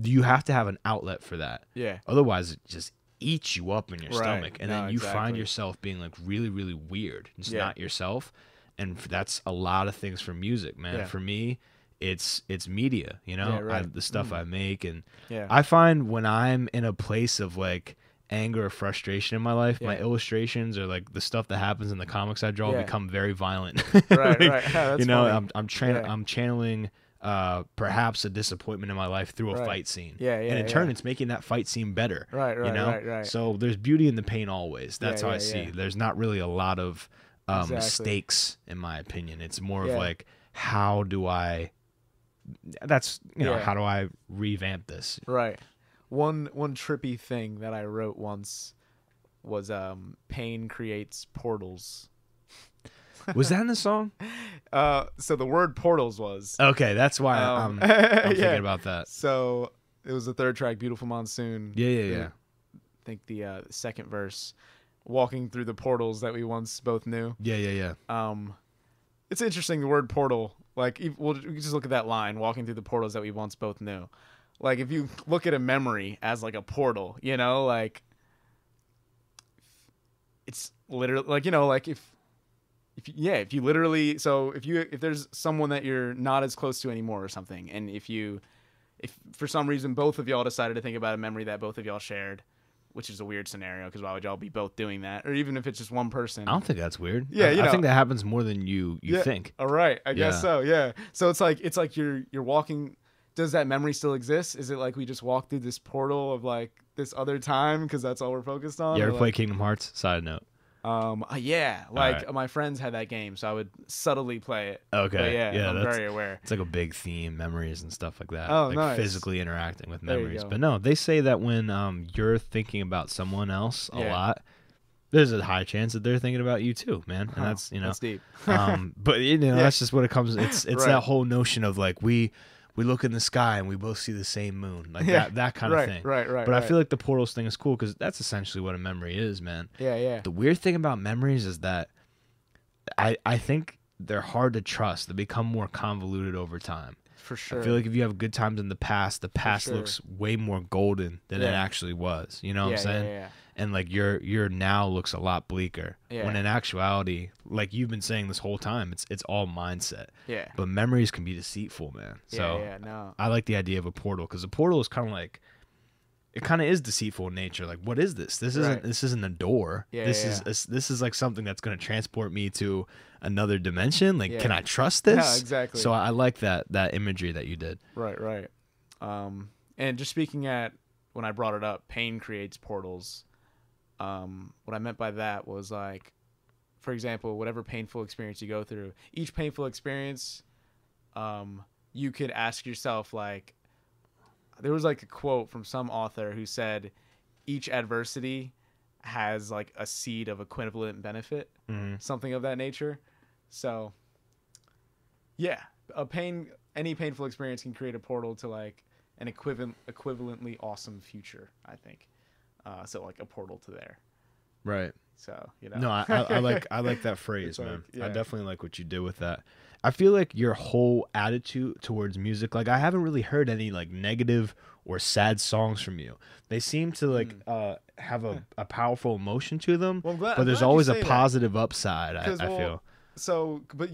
you have to have an outlet for that. Otherwise, it just eats you up in your stomach. And then you find yourself being like really, really weird. Just not yourself. And that's a lot of things for music, man. For me, it's media, the stuff I make, and I find when I'm in a place of like anger or frustration in my life, my illustrations or like the stuff that happens in the comics I draw become very violent. I'm channeling perhaps a disappointment in my life through a fight scene, and in turn it's making that fight scene better. So there's beauty in the pain always. That's how I see it. There's not really a lot of mistakes in my opinion. It's more of like, how do I how do I revamp this? Right. One trippy thing that I wrote once was pain creates portals. Was that in the song? So the word portals was. Okay, that's why I'm thinking about that. So it was the third track, Beautiful Monsoon. Yeah. I think the second verse, walking through the portals that we once both knew. Yeah. It's interesting, the word portal. Like, we can just look at that line, walking through the portals that we once both knew. like if you look at a memory as like a portal, you know, like it's literally like, you know, like if you literally, so if there's someone that you're not as close to anymore or something, and if for some reason both of y'all decided to think about a memory that both of y'all shared, which is a weird scenario because why would y'all be both doing that? Or even if it's just one person. I don't think that's weird. Yeah, I think that happens more than you think. All right, I guess so. Yeah. So it's like you're walking. Does that memory still exist? Is it like we just walked through this portal of like this other time because that's all we're focused on? You ever play play Kingdom Hearts? Side note. Yeah, like my friends had that game, so I would subtly play it. Okay, but yeah, I'm that's very aware. It's like a big theme, memories and stuff like that. Oh, like nice. Physically interacting with There you memories. go. But no, they say that when you're thinking about someone else a lot, there's a high chance that they're thinking about you too, man. And that's that's deep. but that's just what it comes. It's Right. that whole notion of like we look in the sky and we both see the same moon, like that kind of thing. Right. But I feel like the portals thing is cool because that's essentially what a memory is, man. Yeah. The weird thing about memories is that I think they're hard to trust. They become more convoluted over time. For sure. I feel like if you have good times in the past sure. looks way more golden than it actually was. You know what I'm saying? Yeah. And like your now looks a lot bleaker. Yeah. When in actuality, like you've been saying this whole time, it's all mindset. Yeah. But memories can be deceitful, man. So No. I like the idea of a portal because a portal is kind of like, it kind of is deceitful in nature. Like, what is this? This isn't a door. This is like something that's going to transport me to another dimension. Like, can I trust this? Yeah, exactly. So I like that imagery that you did. Right. And just speaking at when I brought it up, pain creates portals. What I meant by that was like, for example, whatever painful experience you go through, each painful experience, you could ask yourself like, there was like a quote from some author who said each adversity has like a seed of equivalent benefit, something of that nature. So yeah, any painful experience can create a portal to like an equivalently awesome future, I think. So like a portal to there. Right. So, you know. No, I like that phrase, Like, man. yeah. I definitely like what you did with that. I feel like your whole attitude towards music, like I haven't really heard any like negative or sad songs from you. They seem to like have a powerful emotion to them, Well, but there's always a positive upside, I feel. So, but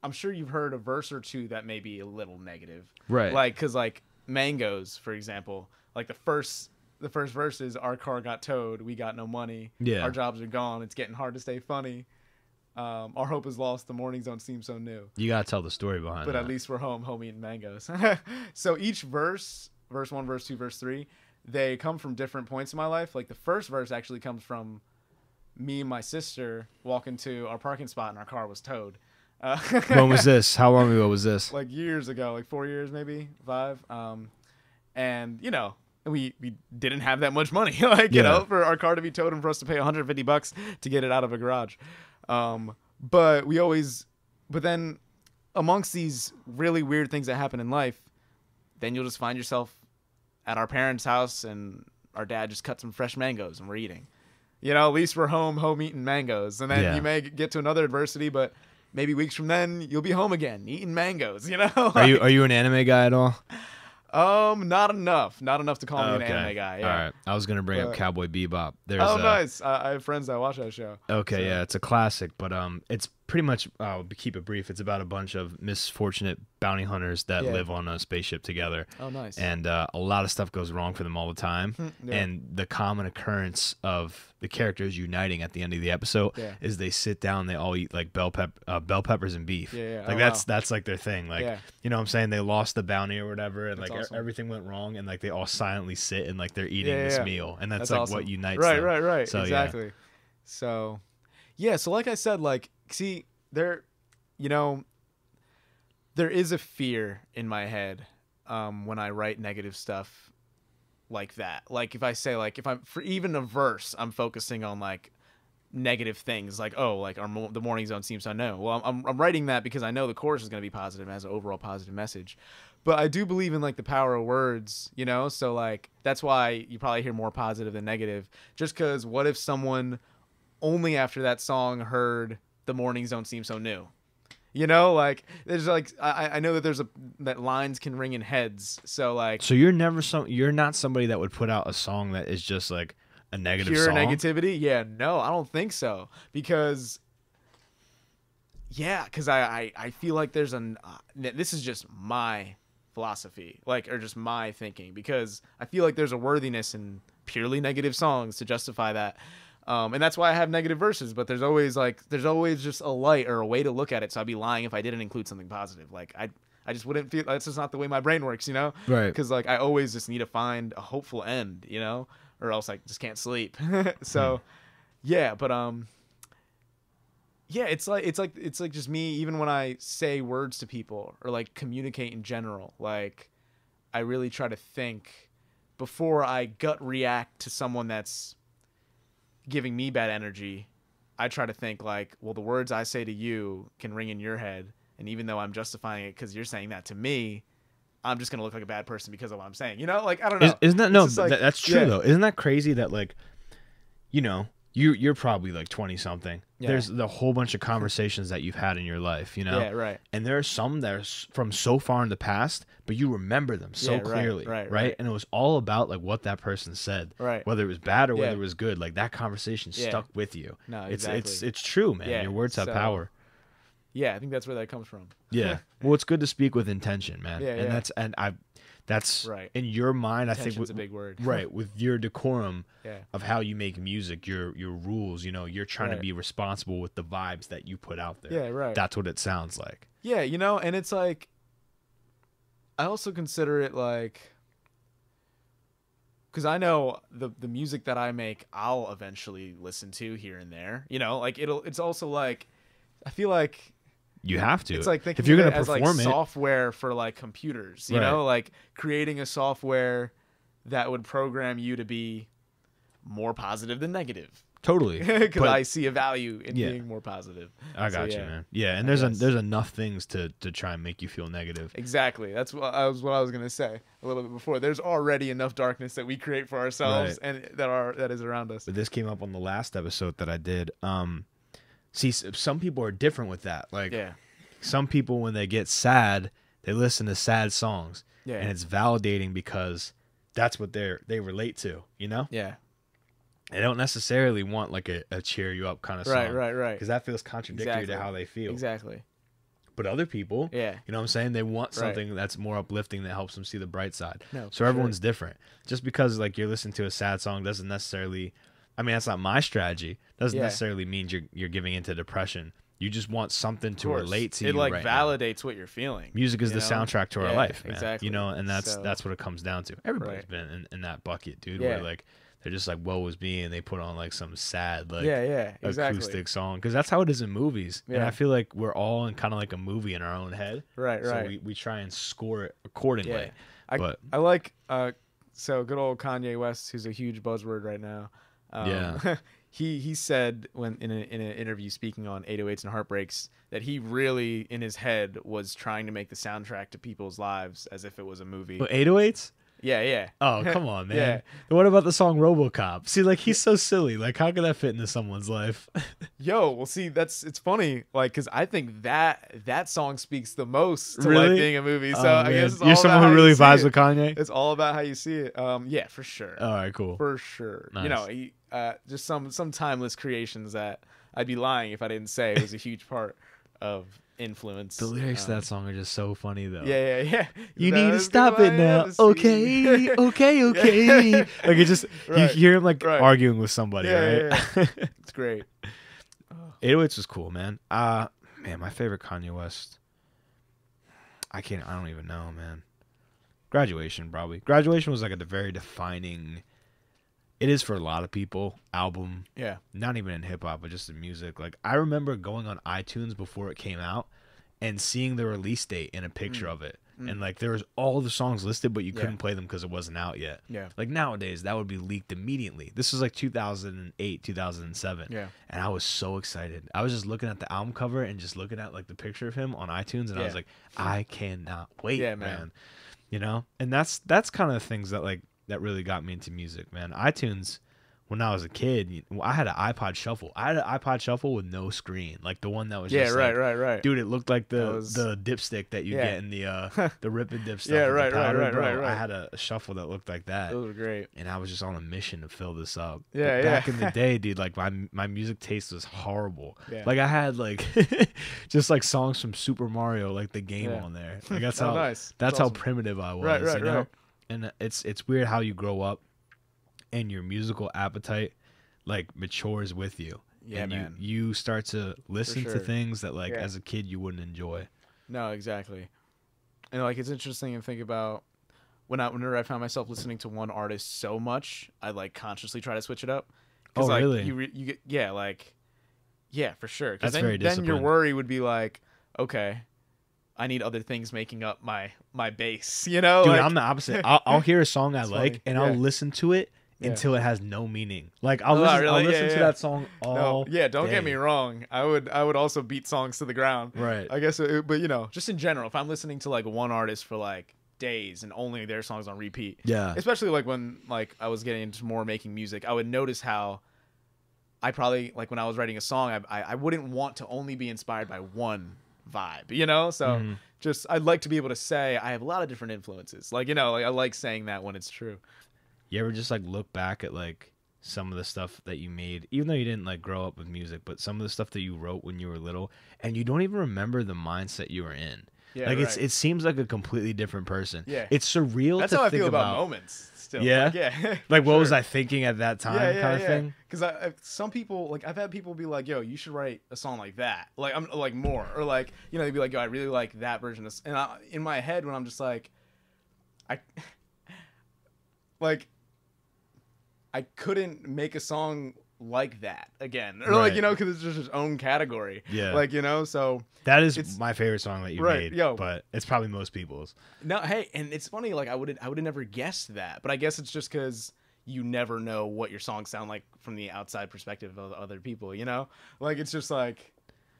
I'm sure you've heard a verse or two that may be a little negative. Right. Like, cause like Mangoes, for example, like the first verse is our car got towed, we got no money. Yeah. Our jobs are gone, it's getting hard to stay funny. Our hope is lost, the mornings don't seem so new. You gotta tell the story behind But that. at least we're home eating mangoes. So each verse 1, verse 2, verse 3, they come from different points in my life. Like the first verse actually comes from me and my sister walking to our parking spot and our car was towed. When was this? How long ago was this? Like years ago, like 4 years, maybe 5. And you know, we didn't have that much money, like, you know, for our car to be towed and for us to pay $150 to get it out of a garage. But then amongst these really weird things that happen in life, then you'll just find yourself at our parents' house and our dad just cut some fresh mangoes and we're eating. You know, at least we're home eating mangoes. And then you may get to another adversity, but maybe weeks from then you'll be home again eating mangoes, you know? Like, are you an anime guy at all? Not enough to call me an anime guy. Yeah. All right. I was gonna bring up Cowboy Bebop. Nice. I have friends that watch that show. Okay, so. yeah, it's a classic, but it's pretty much keep it brief. It's about a bunch of misfortunate bounty hunters that live on a spaceship together. Oh, nice. And a lot of stuff goes wrong for them all the time. And the common occurrence of the characters uniting at the end of the episode is they sit down, they all eat like bell peppers and beef. Like that's like their thing. Like you know what I'm saying? They lost the bounty or whatever, and that's like awesome. Everything went wrong, and like they all silently sit and like they're eating this meal, and that's like awesome. What unites them. Right. So, exactly. So like I said, like, see, there is a fear in my head when I write negative stuff like that. Like if I say, like, if I'm for even a verse, I'm focusing on like negative things, like, oh, like the morning zone seems to know. Well, I'm writing that because I know the chorus is going to be positive and has an overall positive message. But I do believe in like the power of words, you know? So like that's why you probably hear more positive than negative. Just because what if someone only after that song heard the mornings don't seem so new? You know, like there's like I know that that lines can ring in heads. So like, so you're not somebody that would put out a song that is just like a negative pure song? negativity. Yeah, no, I don't think so, because I feel like there's this is just my philosophy, like, or just my thinking, because I feel like there's a worthiness in purely negative songs to justify that. And that's why I have negative verses, but there's always just a light or a way to look at it. So I'd be lying if I didn't include something positive. Like I just wouldn't feel, that's just not the way my brain works, you know? Right. Because like I always just need to find a hopeful end, you know, or else I just can't sleep. So yeah, but yeah, it's like just me, even when I say words to people or like communicate in general, like I really try to think before I gut react to someone that's giving me bad energy. I try to think like, well, the words I say to you can ring in your head, and even though I'm justifying it because you're saying that to me, I'm just gonna look like a bad person because of what I'm saying. You know, like I don't know. Isn't that no? Like, that's true though. Isn't that crazy that like, you know, you're probably like 20 something. Yeah. There's the whole bunch of conversations that you've had in your life, you know. Yeah, right. And there are some that are from so far in the past, but you remember them so clearly, right? And it was all about like what that person said, right? Whether it was bad or whether it was good. Like that conversation stuck with you. No, exactly. It's true, man. Yeah, your words have power. Yeah, I think that's where that comes from. Yeah. Well, it's good to speak with intention, man. Yeah, that's right. In your mind, Intention's I think a big word. Right, with your decorum yeah. of how you make music, your rules, you know, you're trying to be responsible with the vibes that you put out there. Yeah, right. That's what it sounds like. Yeah, you know, and it's like I also consider it like, because I know the music that I make, I'll eventually listen to here and there. You know, like it's also like I feel like you have to. It's like thinking if you're of going it to as like perform it, software for like computers. You know, like creating a software that would program you to be more positive than negative. Totally. Because I see a value in being more positive. I got you, man. Yeah, and there's enough things to try and make you feel negative. Exactly. That's what I was going to say a little bit before. There's already enough darkness that we create for ourselves and that is around us. But this came up on the last episode that I did. See, some people are different with that. Like, some people, when they get sad, they listen to sad songs. Yeah. And it's validating because that's what they relate to, you know? Yeah. They don't necessarily want, like, a cheer you up kind of song. Right. Because that feels contradictory to how they feel. Exactly. But other people, you know what I'm saying? They want something that's more uplifting that helps them see the bright side. No, so everyone's different. Just because, like, you're listening to a sad song doesn't necessarily... I mean, that's not my strategy. Doesn't necessarily mean you're giving into depression. You just want something to relate to. It like right validates what you're feeling. Music is the soundtrack to our life, man. Exactly. You know, and that's what it comes down to. Everybody's been in that bucket, dude. Yeah. Where like they're just like, "Woe was me," and they put on like some sad like acoustic song because that's how it is in movies. And I feel like we're all in kind of like a movie in our own head. Right. So we try and score it accordingly. Yeah. I like so good old Kanye West, who's a huge buzzword right now. He said when in an interview speaking on 808s and Heartbreaks that he really in his head was trying to make the soundtrack to people's lives as if it was a movie. But 808s? Yeah. Oh, come on, man. Yeah. What about the song RoboCop? See, like he's so silly. Like how could that fit into someone's life? Yo, well, see, it's funny, like, because I think that song speaks the most to really? like being a movie. So I guess you're someone who really vibes with Kanye. It's all about how you see it. Yeah, for sure. All right, cool. For sure. Nice. You know, he just some timeless creations that I'd be lying if I didn't say it was a huge part of influence. The lyrics to that song are just so funny though. Yeah. You need to stop it now. Okay. Like it just you hear him like arguing with somebody, right? Yeah. It's great. 808s was cool, man. Man, my favorite Kanye West. I don't even know, man. Graduation, probably. Graduation was like a very defining. It is for a lot of people. Album. Yeah. Not even in hip hop, but just in music. Like I remember going on iTunes before it came out and seeing the release date and a picture of it. And like there was all the songs listed, but you couldn't play them because it wasn't out yet. Yeah. Like nowadays, that would be leaked immediately. This was like 2008, 2007. Yeah. And I was so excited. I was just looking at the album cover and just looking at like the picture of him on iTunes, and I was like, I cannot wait, man. You know? And that's kind of the things that like that really got me into music, man. iTunes when I was a kid, I had an iPod Shuffle. I had an iPod Shuffle with no screen, like the one that was just right. Dude, it looked like the dipstick that you get in the Rip and Dip stuff. Yeah, right. Right. I had a shuffle that looked like that. Those were great. And I was just on a mission to fill this up. Yeah, but back in the day, dude, like my music taste was horrible. Yeah. Like I had like just like songs from Super Mario, like the game on there. Like that's how nice. That's awesome. how primitive I was. Right. You know? And it's weird how you grow up and your musical appetite like matures with you. Yeah, and man. You start to listen sure. to things that like as a kid you wouldn't enjoy. No, exactly. And like it's interesting to think about whenever I found myself listening to one artist so much, I like consciously try to switch it up. Oh, like, really? You get for sure. That's then, very disciplined. Then your worry would be like, okay, I need other things making up my bass. You know, dude, like, I'm the opposite. I'll hear a song I like, and I'll listen to it until it has no meaning. Like I'll listen to that song all don't day. get me wrong. I would also beat songs to the ground. Right. I guess, but you know, just in general, if I'm listening to like one artist for like days and only their songs on repeat. Yeah. Especially like when like I was getting into more making music, I would notice how I probably like when I was writing a song, I wouldn't want to only be inspired by one vibe, you know? So just I'd like to be able to say I have a lot of different influences. Like, you know, like I like saying that when it's true. You ever just like look back at like some of the stuff that you made, even though you didn't like grow up with music, but some of the stuff that you wrote when you were little, and you don't even remember the mindset you were in. Yeah, like right. it seems like a completely different person. Yeah, it's surreal. That's to how I think feel about moments. Still, yeah, like, yeah. Like what was I thinking at that time, kind of thing. Because some people like I've had people be like, "Yo, you should write a song like that." Like I'm like more, or like you know they'd be like, "Yo, I really like that version of." And in my head when I'm just like, I couldn't make a song like that again, or like you know because it's just its own category. Yeah, like you know, so that is my favorite song that you made. Yo, but it's probably most people's. No, hey, and it's funny. Like I would have never guessed that, but I guess it's just because you never know what your songs sound like from the outside perspective of other people. You know, like it's just like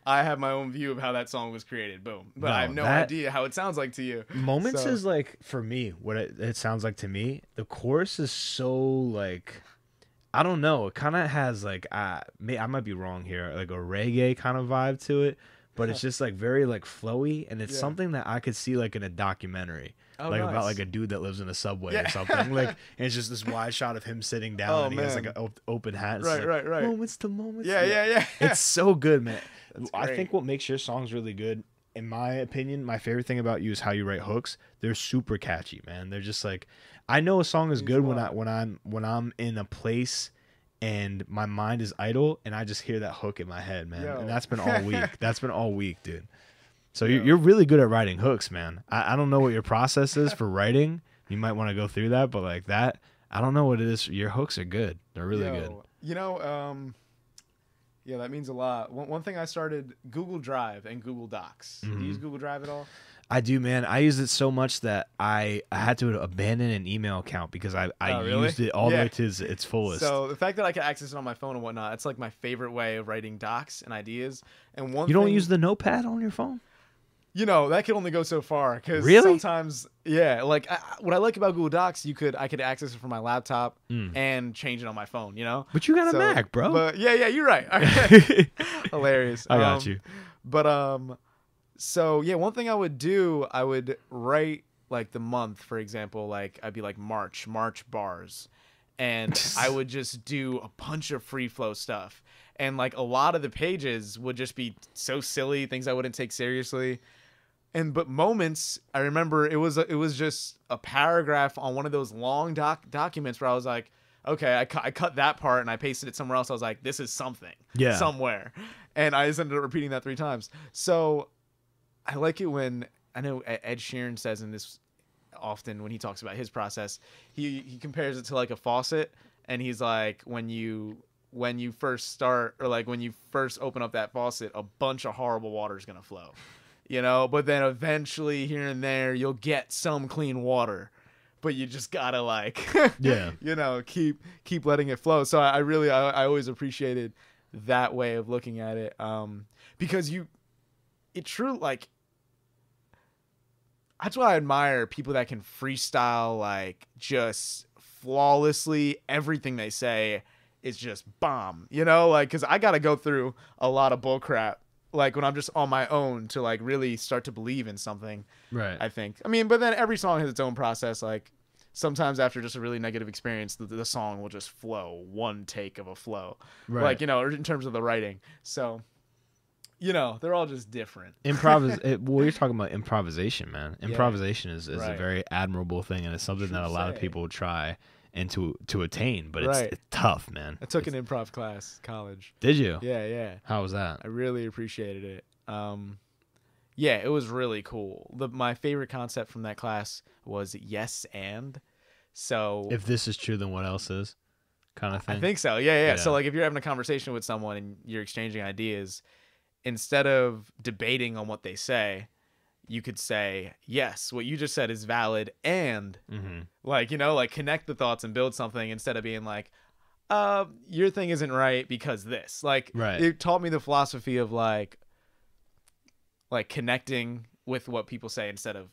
I have my own view of how that song was created. Boom, but I have no idea how it sounds like to you. Moments is like for me what it sounds like to me. The chorus is so like. I don't know. It kind of has like I might be wrong here, like a reggae kind of vibe to it, but it's just like very like flowy, and it's something that I could see like in a documentary, about like a dude that lives in a subway or something. Like, and it's just this wide shot of him sitting down, and he has like an open hat. And right. Moments to moments. Yeah. It's so good, man. I great. think what makes your songs really good, in my opinion, my favorite thing about you is how you write hooks. They're super catchy, man. They're just like. I know a song is good when I'm in a place and my mind is idle and I just hear that hook in my head, man. And that's been all week. That's been all week, dude. So you're really good at writing hooks, man. I don't know what your process is for writing. You might want to go through that, but like that, I don't know what it is. Your hooks are good. They're really good. You know, yeah, that means a lot. One thing I started Google Drive and Google Docs. Do you use Google Drive at all? I do, man. I use it so much that I had to abandon an email account because I used it all the way to its fullest. So the fact that I can access it on my phone and whatnot, it's like my favorite way of writing docs and ideas. And you don't use the notepad on your phone? You know, that could only go so far because sometimes, like what I like about Google Docs, I could access it from my laptop and change it on my phone. You know, but you got a Mac, bro. But yeah, you're right. Hilarious. I got you. But so yeah, one thing I would do, I would write like the month, for example, like I'd be like March bars, and I would just do a bunch of free flow stuff, and like a lot of the pages would just be so silly, things I wouldn't take seriously. But moments, I remember it was just a paragraph on one of those long documents where I was like, okay, I cut that part and I pasted it somewhere else. I was like, this is something somewhere, and I just ended up repeating that 3 times. So I like it when I know Ed Sheeran says in this often when he talks about his process, he compares it to like a faucet, and he's like when you first start or like when you first open up that faucet, a bunch of horrible water is gonna flow, you know, but then eventually here and there you'll get some clean water, but you just gotta like you know keep letting it flow. So I always appreciated that way of looking at it, because it true, like that's why I admire people that can freestyle like just flawlessly everything they say is just bomb, you know, like, because I got to go through a lot of bull crap, like when I'm just on my own to like really start to believe in something. Right. I think. I mean, but then every song has its own process. Like sometimes after just a really negative experience, the song will just flow, one take of a flow, Right. like, you know, in terms of the writing. So, you know, they're all just different. Well, you're talking about improvisation, man. Improvisation is a Right. very admirable thing, and it's something that a lot of people try and to attain, but Right. it's tough, man. I took an improv class in college. Did you? Yeah. How was that? I really appreciated it. Yeah, it was really cool. My favorite concept from that class was yes and. So If this is true, then what else is? Kind of thing. I think so. Yeah. Yeah. So like if you're having a conversation with someone and you're exchanging ideas, instead of debating on what they say, you could say, yes, what you just said is valid, and like, you know, like connect the thoughts and build something instead of being like, your thing isn't right because this. Like, it taught me the philosophy of like connecting with what people say instead of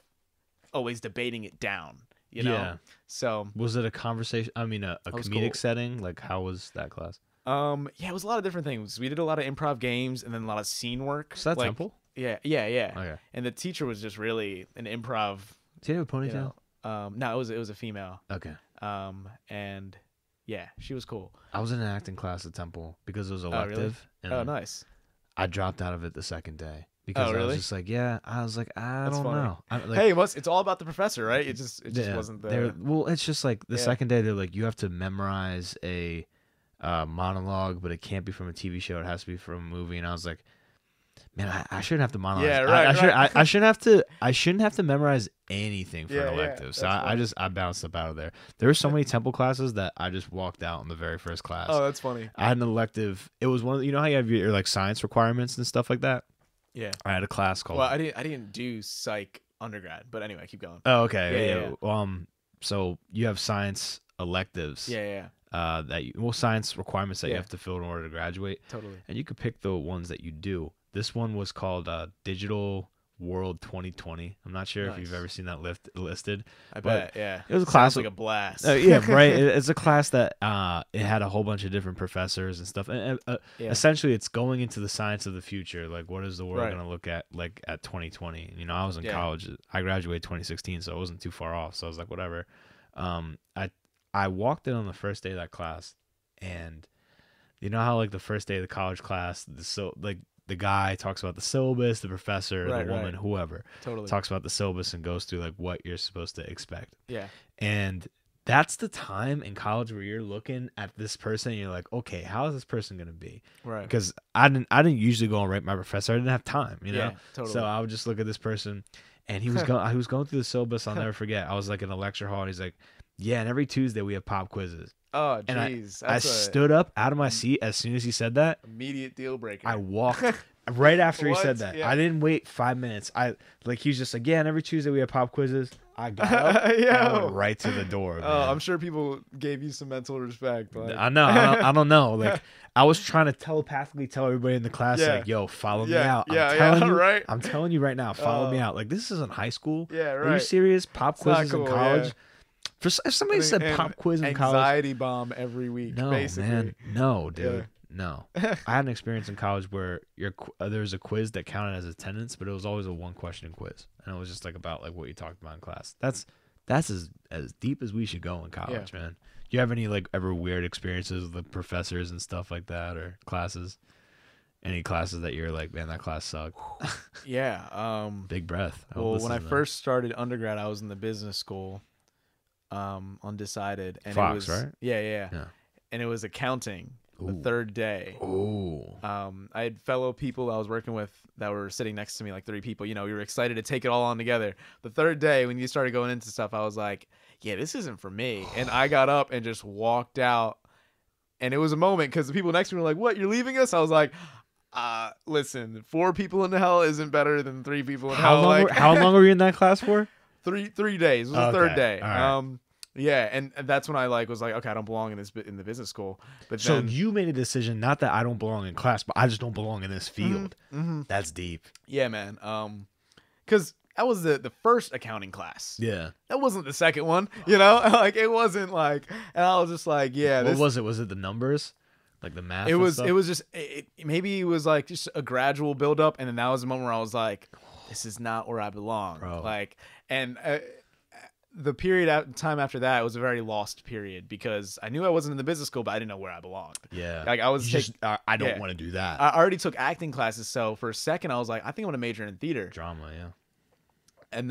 always debating it down, you know? Yeah. So was it a conversation? I mean, a comedic setting? Like, how was that class? Yeah, it was a lot of different things. We did a lot of improv games and then a lot of scene work. Was that like, Temple? Yeah. Okay. And the teacher was just really an improv. Did you have a ponytail? No, it was a female. Okay. And yeah, she was cool. I was in an acting class at Temple because it was elective. Oh, really? Nice. I dropped out of it the second day because I was just like, I don't know. Hey, it's all about the professor, right? It just wasn't there. Well, it's just like the second day they're like, you have to memorize a monologue, but it can't be from a TV show. It has to be from a movie. And I was like, man, I shouldn't have to monologue. Yeah, right. I shouldn't have to memorize anything for an elective. So I bounced up out of there. There were so many Temple classes that I just walked out in the very first class. Oh, that's funny. I had an elective. It was one of the, you know how you have your like science requirements and stuff like that. Yeah. I had a class called. Well, I didn't do psych undergrad, but anyway, keep going. Oh, okay. Yeah. So you have science electives. Yeah. Science requirements that you have to fill in order to graduate. Totally. And you could pick the ones that you do. This one was called Digital World 2020. I'm not sure if you've ever seen that listed. I bet, yeah. It was a class. Sounds like a blast. Yeah, right. It's a class that it had a whole bunch of different professors and stuff. And essentially, it's going into the science of the future. Like, what is the world going to look at like at 2020? You know, I was in college. I graduated 2016, so I wasn't too far off. So I was like, whatever. I walked in on the first day of that class, and you know how like the first day of the college class, the guy talks about the syllabus, the professor, the woman, whoever talks about the syllabus and goes through like what you're supposed to expect. Yeah. And that's the time in college where you're looking at this person and you're like, okay, how is this person going to be? Right. Because I didn't usually go and write my professor. I didn't have time, you know? Yeah, totally. So I would just look at this person, and he was going through the syllabus. I'll never forget. I was like in a lecture hall, and he's like, yeah, and every Tuesday we have pop quizzes. Oh, jeez. I stood up out of my seat as soon as he said that. Immediate deal breaker. I walked right after he said that. Yeah. I didn't wait 5 minutes. He was just like, yeah, and every Tuesday we have pop quizzes. I got up and I went right to the door. Man. I'm sure people gave you some mental respect. Like. I know. I don't know. Like, I was trying to telepathically tell everybody in the class, like, yo, follow me out. I'm telling you right now, follow me out. Like, this isn't high school. Yeah, right. Are you serious? Pop quizzes in college? Yeah. If somebody said pop quiz in college, anxiety bomb every week. No, basically. man, no, dude, no. I had an experience in college where there was a quiz that counted as attendance, but it was always a one question quiz, and it was just like about like what you talked about in class. That's as deep as we should go in college, man. Do you have any like ever weird experiences with the professors and stuff like that, or classes? Any classes that you're like, man, that class sucked? Yeah. Big breath. Well, when I first started undergrad, I was in the business school. Undecided, and Fox, it was right? Yeah. And it was accounting. The third day. I had fellow people I was working with that were sitting next to me, like 3 people. You know, we were excited to take it all on together. The third day, when you started going into stuff, I was like, yeah, this isn't for me. And I got up and just walked out. And it was a moment because the people next to me were like, what, you're leaving us? I was like, listen, 4 people in hell isn't better than 3 people in hell. How long were you in that class for? 3 days. It was the third day. All right. Yeah, and that's when I was like, okay, I don't belong in the business school. But so then, you made a decision, not that I don't belong in class, but I just don't belong in this field. Mm-hmm. That's deep. Yeah, man. Because that was the first accounting class. Yeah, that wasn't the second one. You know, like it wasn't like, and I was just like, yeah. What was it? Was it the numbers? Like the math. It was just maybe it was like just a gradual build up, and then that was the moment where I was like, this is not where I belong. Bro. Like, and the time after that was a very lost period because I knew I wasn't in the business school, but I didn't know where I belonged. Yeah. Like I was I don't want to do that. I already took acting classes, so for a second I was like, I think I'm gonna major in theater. Drama, yeah. And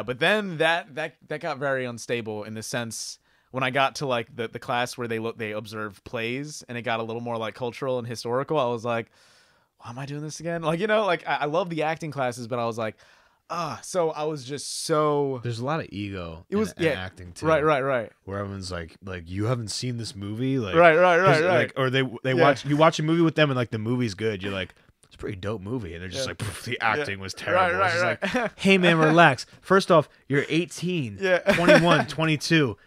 but then that got very unstable in the sense when I got to like the class where they observed plays and it got a little more like cultural and historical. I was like, why am I doing this again? Like, like I love the acting classes, but I was like, so I was just so. There's a lot of ego. It was in acting too. Right. Where everyone's like you haven't seen this movie, like right. Like, or they you watch a movie with them and like the movie's good. You're like, it's a pretty dope movie, and they're just like, the acting was terrible. Right. Like, hey man, relax. First off, you're 18, 21, 22.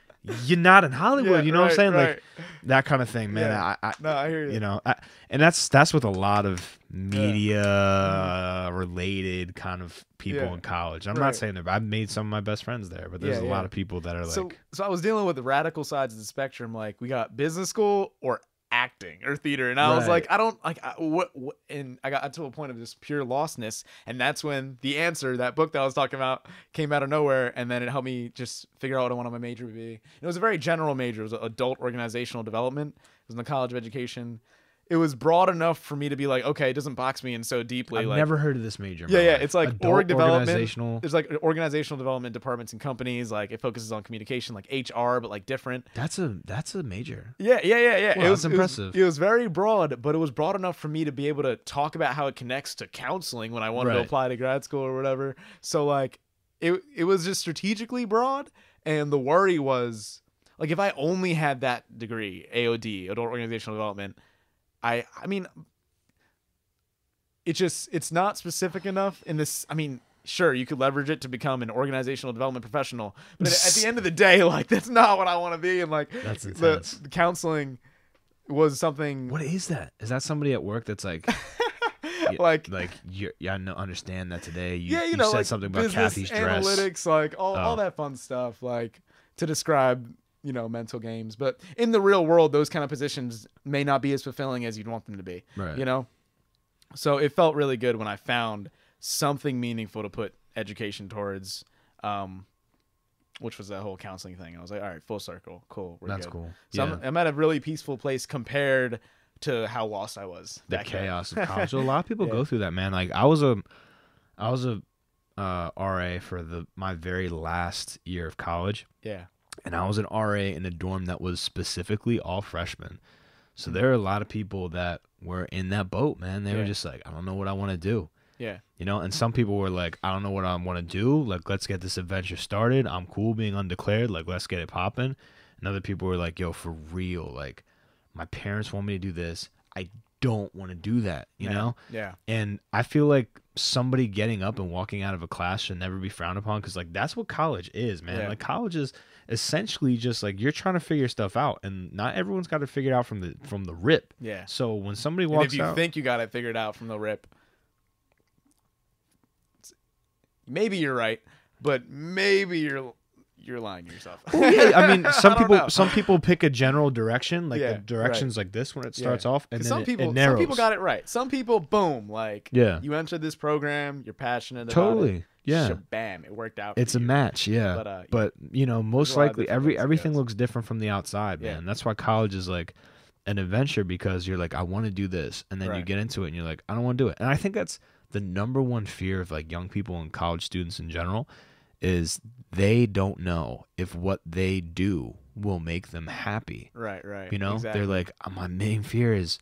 You're not in Hollywood, you know what I'm saying? Like that kind of thing, man. I hear you. You know, and that's with a lot of media related kind of people in college. I'm not saying that, but I've made some of my best friends there, but there's a lot of people that are like. So I was dealing with the radical sides of the spectrum. Like we got business school or acting or theater, and I was like, I don't like what, and I got to a point of just pure lostness, and that's when The Answer, that book that I was talking about, came out of nowhere, and then it helped me just figure out what I wanted my major to be. It was a very general major. It was adult organizational development. It was in the College of Education. It was broad enough for me to be like, okay, it doesn't box me in so deeply. I've never heard of this major. Yeah. It's like org development. Organizational. There's like organizational development departments and companies. Like it focuses on communication, like HR, but like different. That's a major. Yeah. Wow, it was impressive. It was very broad, but it was broad enough for me to be able to talk about how it connects to counseling when I wanted to apply to grad school or whatever. So like, it was just strategically broad, and the worry was like if I only had that degree, AOD, adult organizational development. I mean, it's not specific enough in this. I mean, sure, you could leverage it to become an organizational development professional, but at the end of the day, like that's not what I want to be. And like that's intense. The counseling was something. What is that? Is that somebody at work that's like, understand that today you said like something about Kathy's dress, analytics, like all that fun stuff, like to describe. Mental games, but in the real world, those kind of positions may not be as fulfilling as you'd want them to be, right. So it felt really good when I found something meaningful to put education towards, which was that whole counseling thing. I was like, all right, full circle. Cool. That's cool. So I'm at a really peaceful place compared to how lost I was. The chaos of college. So a lot of people go through that, man. Like I was a RA for my very last year of college. Yeah. And I was an RA in a dorm that was specifically all freshmen. So there are a lot of people that were in that boat, man. They were just like, I don't know what I want to do. Yeah. And some people were like, I don't know what I want to do. Like, let's get this adventure started. I'm cool being undeclared. Like, let's get it popping. And other people were like, yo, for real. Like, my parents want me to do this. I don't want to do that, you know? Yeah. And I feel like somebody getting up and walking out of a class should never be frowned upon because, like, that's what college is, man. Yeah. Like, college is essentially just like you're trying to figure stuff out, and not everyone's got to figure it out from the rip. Yeah. So when somebody walks out, if you think you got it figured out from the rip, maybe you're right, but maybe you're lying to yourself. Well, yeah, I mean, some people pick a general direction, like the direction's like this when it starts off, and then some people got it right. Some people, boom, like you entered this program, you're passionate about it. Yeah. Shabam, it worked out. It's a match, yeah. But most likely everything looks different from the outside, man. Yeah. That's why college is like an adventure because you're like, I want to do this, and then you get into it and you're like, I don't want to do it. And I think that's the number one fear of like young people and college students in general is they don't know if what they do will make them happy. Right. Exactly. They're like, my main fear is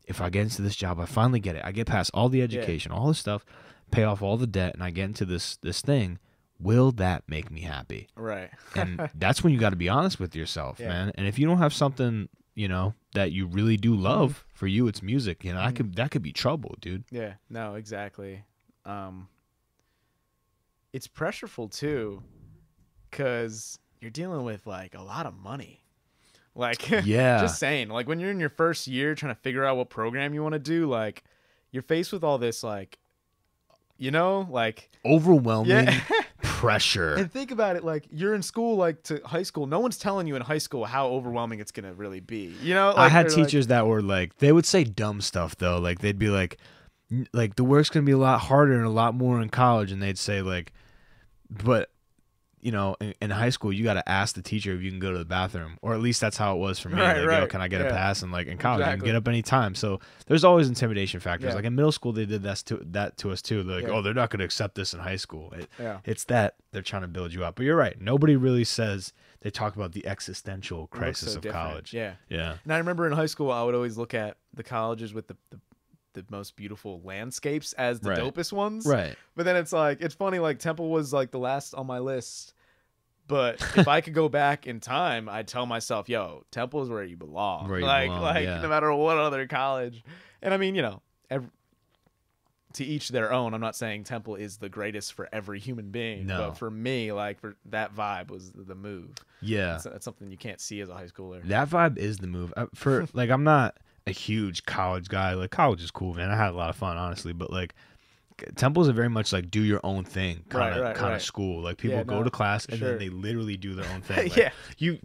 if I get into this job, I finally get it. I get past all the education, all this stuff, pay off all the debt, and I get into this thing. Will that make me happy? Right. And that's when you got to be honest with yourself, man. And if you don't have something, that you really do love, for you it's music, that could be trouble, dude. Yeah. No, exactly. It's pressureful too, because you're dealing with like a lot of money. Like, just saying, like when you're in your first year trying to figure out what program you want to do, like you're faced with all this, like, like overwhelming pressure. And think about it, like you're in school, like to high school. No one's telling you in high school how overwhelming it's gonna really be. You know, like, I had teachers that were like, they would say dumb stuff though. Like they'd be like the work's gonna be a lot harder and a lot more in college, and they'd say like, but you know, in high school, you got to ask the teacher if you can go to the bathroom, or at least that's how it was for me. Right, like, right. yo, can I get a pass? And like in college, you can Exactly. get up anytime. So there's always intimidation factors. Yeah. Like in middle school, they did that to us too. They're like, oh, they're not going to accept this in high school. It's that they're trying to build you up. But you're right. Nobody really says, they talk about the existential crisis of different. college. Yeah. Yeah. And I remember in high school, I would always look at the colleges with the most beautiful landscapes as the Right. dopest ones. Right. But then it's like, it's funny, like Temple was like the last on my list. But if I could go back in time, I'd tell myself, yo, Temple is where you belong. Where you like, belong, yeah. no matter what other college. And I mean, you know, to each their own. I'm not saying Temple is the greatest for every human being. No. But for me, like, for that vibe was the move. Yeah. That's something you can't see as a high schooler. That vibe is the move. For like, I'm not a huge college guy. Like, college is cool, man. I had a lot of fun, honestly. But like, Temple's a very much like do your own thing kind of school. Like people go to class and then they literally do their own thing. Like, you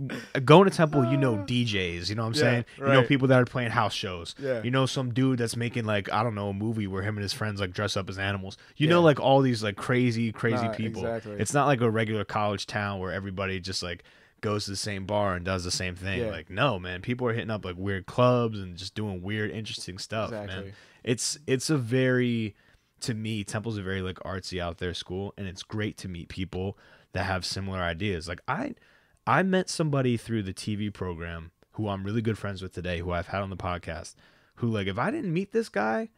going to Temple, you know DJs. You know what I'm saying? You know people that are playing house shows. Yeah. You know some dude that's making like, I don't know, a movie where him and his friends like dress up as animals. You know like all these like crazy people. Exactly. It's not like a regular college town where everybody just like goes to the same bar and does the same thing. Yeah. Like no, man, people are hitting up like weird clubs and just doing weird, interesting stuff. Exactly. Man, it's a very, to me, Temple's a very like artsy out there school, and it's great to meet people that have similar ideas. Like I met somebody through the TV program who I'm really good friends with today, who I've had on the podcast, who like if I didn't meet this guy,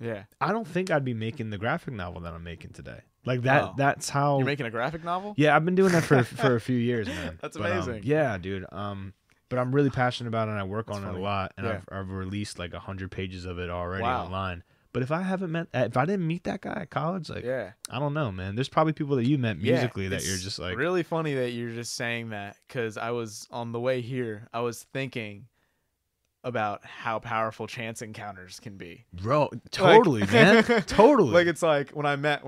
I don't think I'd be making the graphic novel that I'm making today. Like that. Wow. That's how You're making a graphic novel? Yeah, I've been doing that for a few years, man. That's But, amazing. yeah, dude. But I'm really passionate about it, and I work on it a lot, and Yeah. I've released like 100 pages of it already Wow. online. But if I didn't meet that guy at college, like, I don't know, man. There's probably people that you met musically that you're just like, really funny that you're just saying that, because I was on the way here, I was thinking about how powerful chance encounters can be. bro, totally, man, totally. Like it's like when I met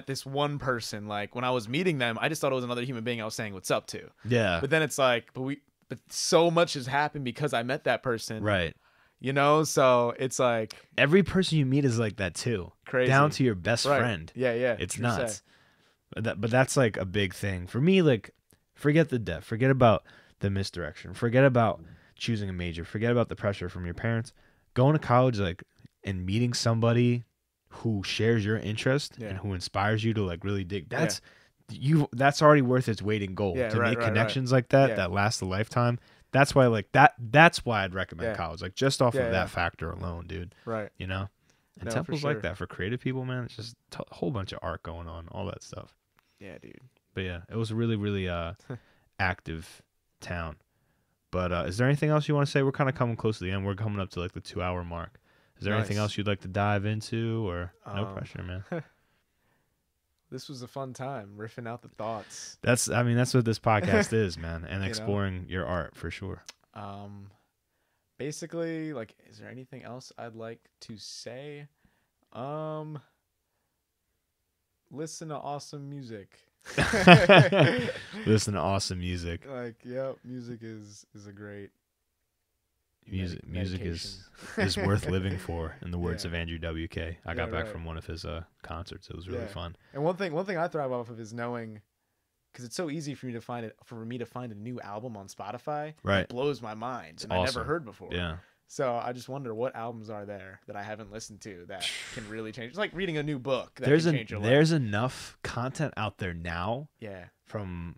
this one person, like when I was meeting them, I just thought it was another human being I was saying what's up to. Yeah. But then it's like, but so much has happened because I met that person. Right. You know, so it's like Every person you meet is like that too. Crazy. Down to your best friend. Yeah, yeah. It's true nuts. say. But that's like a big thing for me. Like, forget the debt, forget about the misdirection, forget about choosing a major, forget about the pressure from your parents. Going to college, like, and meeting somebody who shares your interest and who inspires you to like really dig. That's that's already worth its weight in gold. To make connections like that that last a lifetime. That's why that's why I'd recommend college. Like just off of that factor alone, dude. Right. You know? And No, Temple's for sure. like that for creative people, man. It's just a whole bunch of art going on, all that stuff. Yeah, dude. But yeah, it was a really, really active town. But is there anything else you want to say? We're kind of coming close to the end. We're coming up to like the 2-hour mark. Is there anything else you'd like to dive into, or no pressure, man? This was a fun time riffing out the thoughts. That's what this podcast is, man, and exploring your art for sure. Basically, like, is there anything else I'd like to say? Listen to awesome music. Listen to awesome music. Like, yep, music is a great music medication. is worth living for, in the words Yeah. of Andrew WK. I got back right. from one of his concerts. It was really fun. And one thing I thrive off of is knowing, because it's so easy for me to find a new album on Spotify. Right. It blows my mind, and I awesome. never heard before. Yeah. So I just wonder what albums are there that I haven't listened to that can really change. It's like reading a new book that can change your life. There's enough content out there now. Yeah. From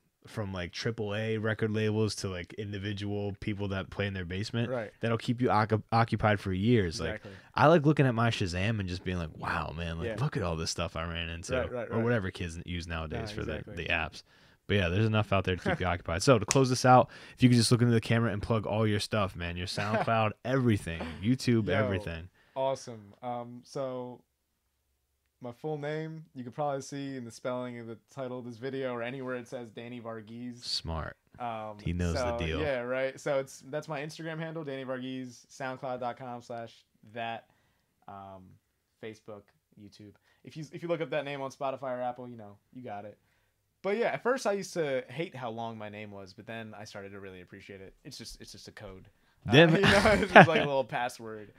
like AAA record labels to like individual people that play in their basement. Right. That'll keep you occupied for years. Exactly. Like I like looking at my Shazam and just being like, wow, man, like Yeah. look at all this stuff I ran into, Right. or whatever kids use nowadays for exactly. the apps. But yeah, there's enough out there to keep you occupied. So to close this out, if you could just look into the camera and plug all your stuff, man, your SoundCloud, everything, YouTube, everything. Awesome. So my full name, you could probably see in the spelling of the title of this video, or anywhere it says Danny Varughese. Smart. He knows the deal. Yeah, right. So that's my Instagram handle, Danny Varughese, SoundCloud.com/that, Facebook, YouTube. If you look up that name on Spotify or Apple, you got it. But yeah, at first I used to hate how long my name was, but then I started to really appreciate it. It's just a code. You know, it's just like a little password.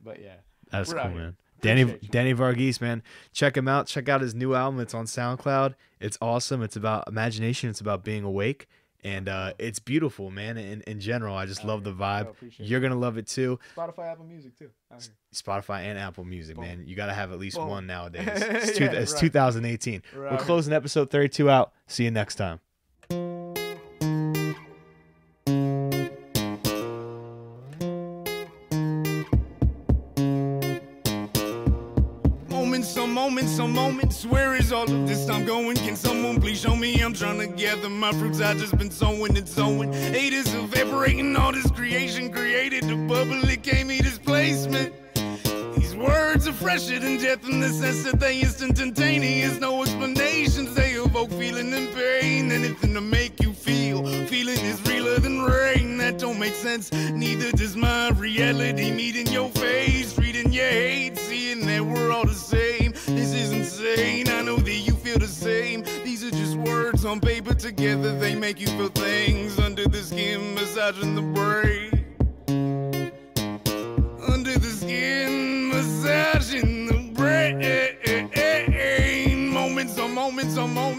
But yeah, that's cool, man. Danny Varughese, man. Check him out. Check out his new album. It's on SoundCloud. It's awesome. It's about imagination. It's about being awake. And it's beautiful, man. In general, I just love the vibe. You're going to love it too. Spotify, Apple Music too. Spotify and Apple Music, man. You got to have at least one nowadays. It's 2018. Right. We're closing episode 32 out. See you next time. Some moments, where is all of this time going? Can someone please show me? I'm trying to gather my fruits, I just been sowing and sowing. Haters evaporating, all this creation created the bubble, it gave me displacement. These words are fresher than death in the sense that they instantaneous, no explanations, they evoke feeling and pain, anything to make you feel. Feeling is realer than rain, that don't make sense, neither does my reality. Meeting your face, reading your hate, seeing that we're all the same. This is insane, I know that you feel the same. These are just words on paper, together they make you feel things. Under the skin, massaging the brain. Under the skin, massaging the brain. Moments on moments on moments.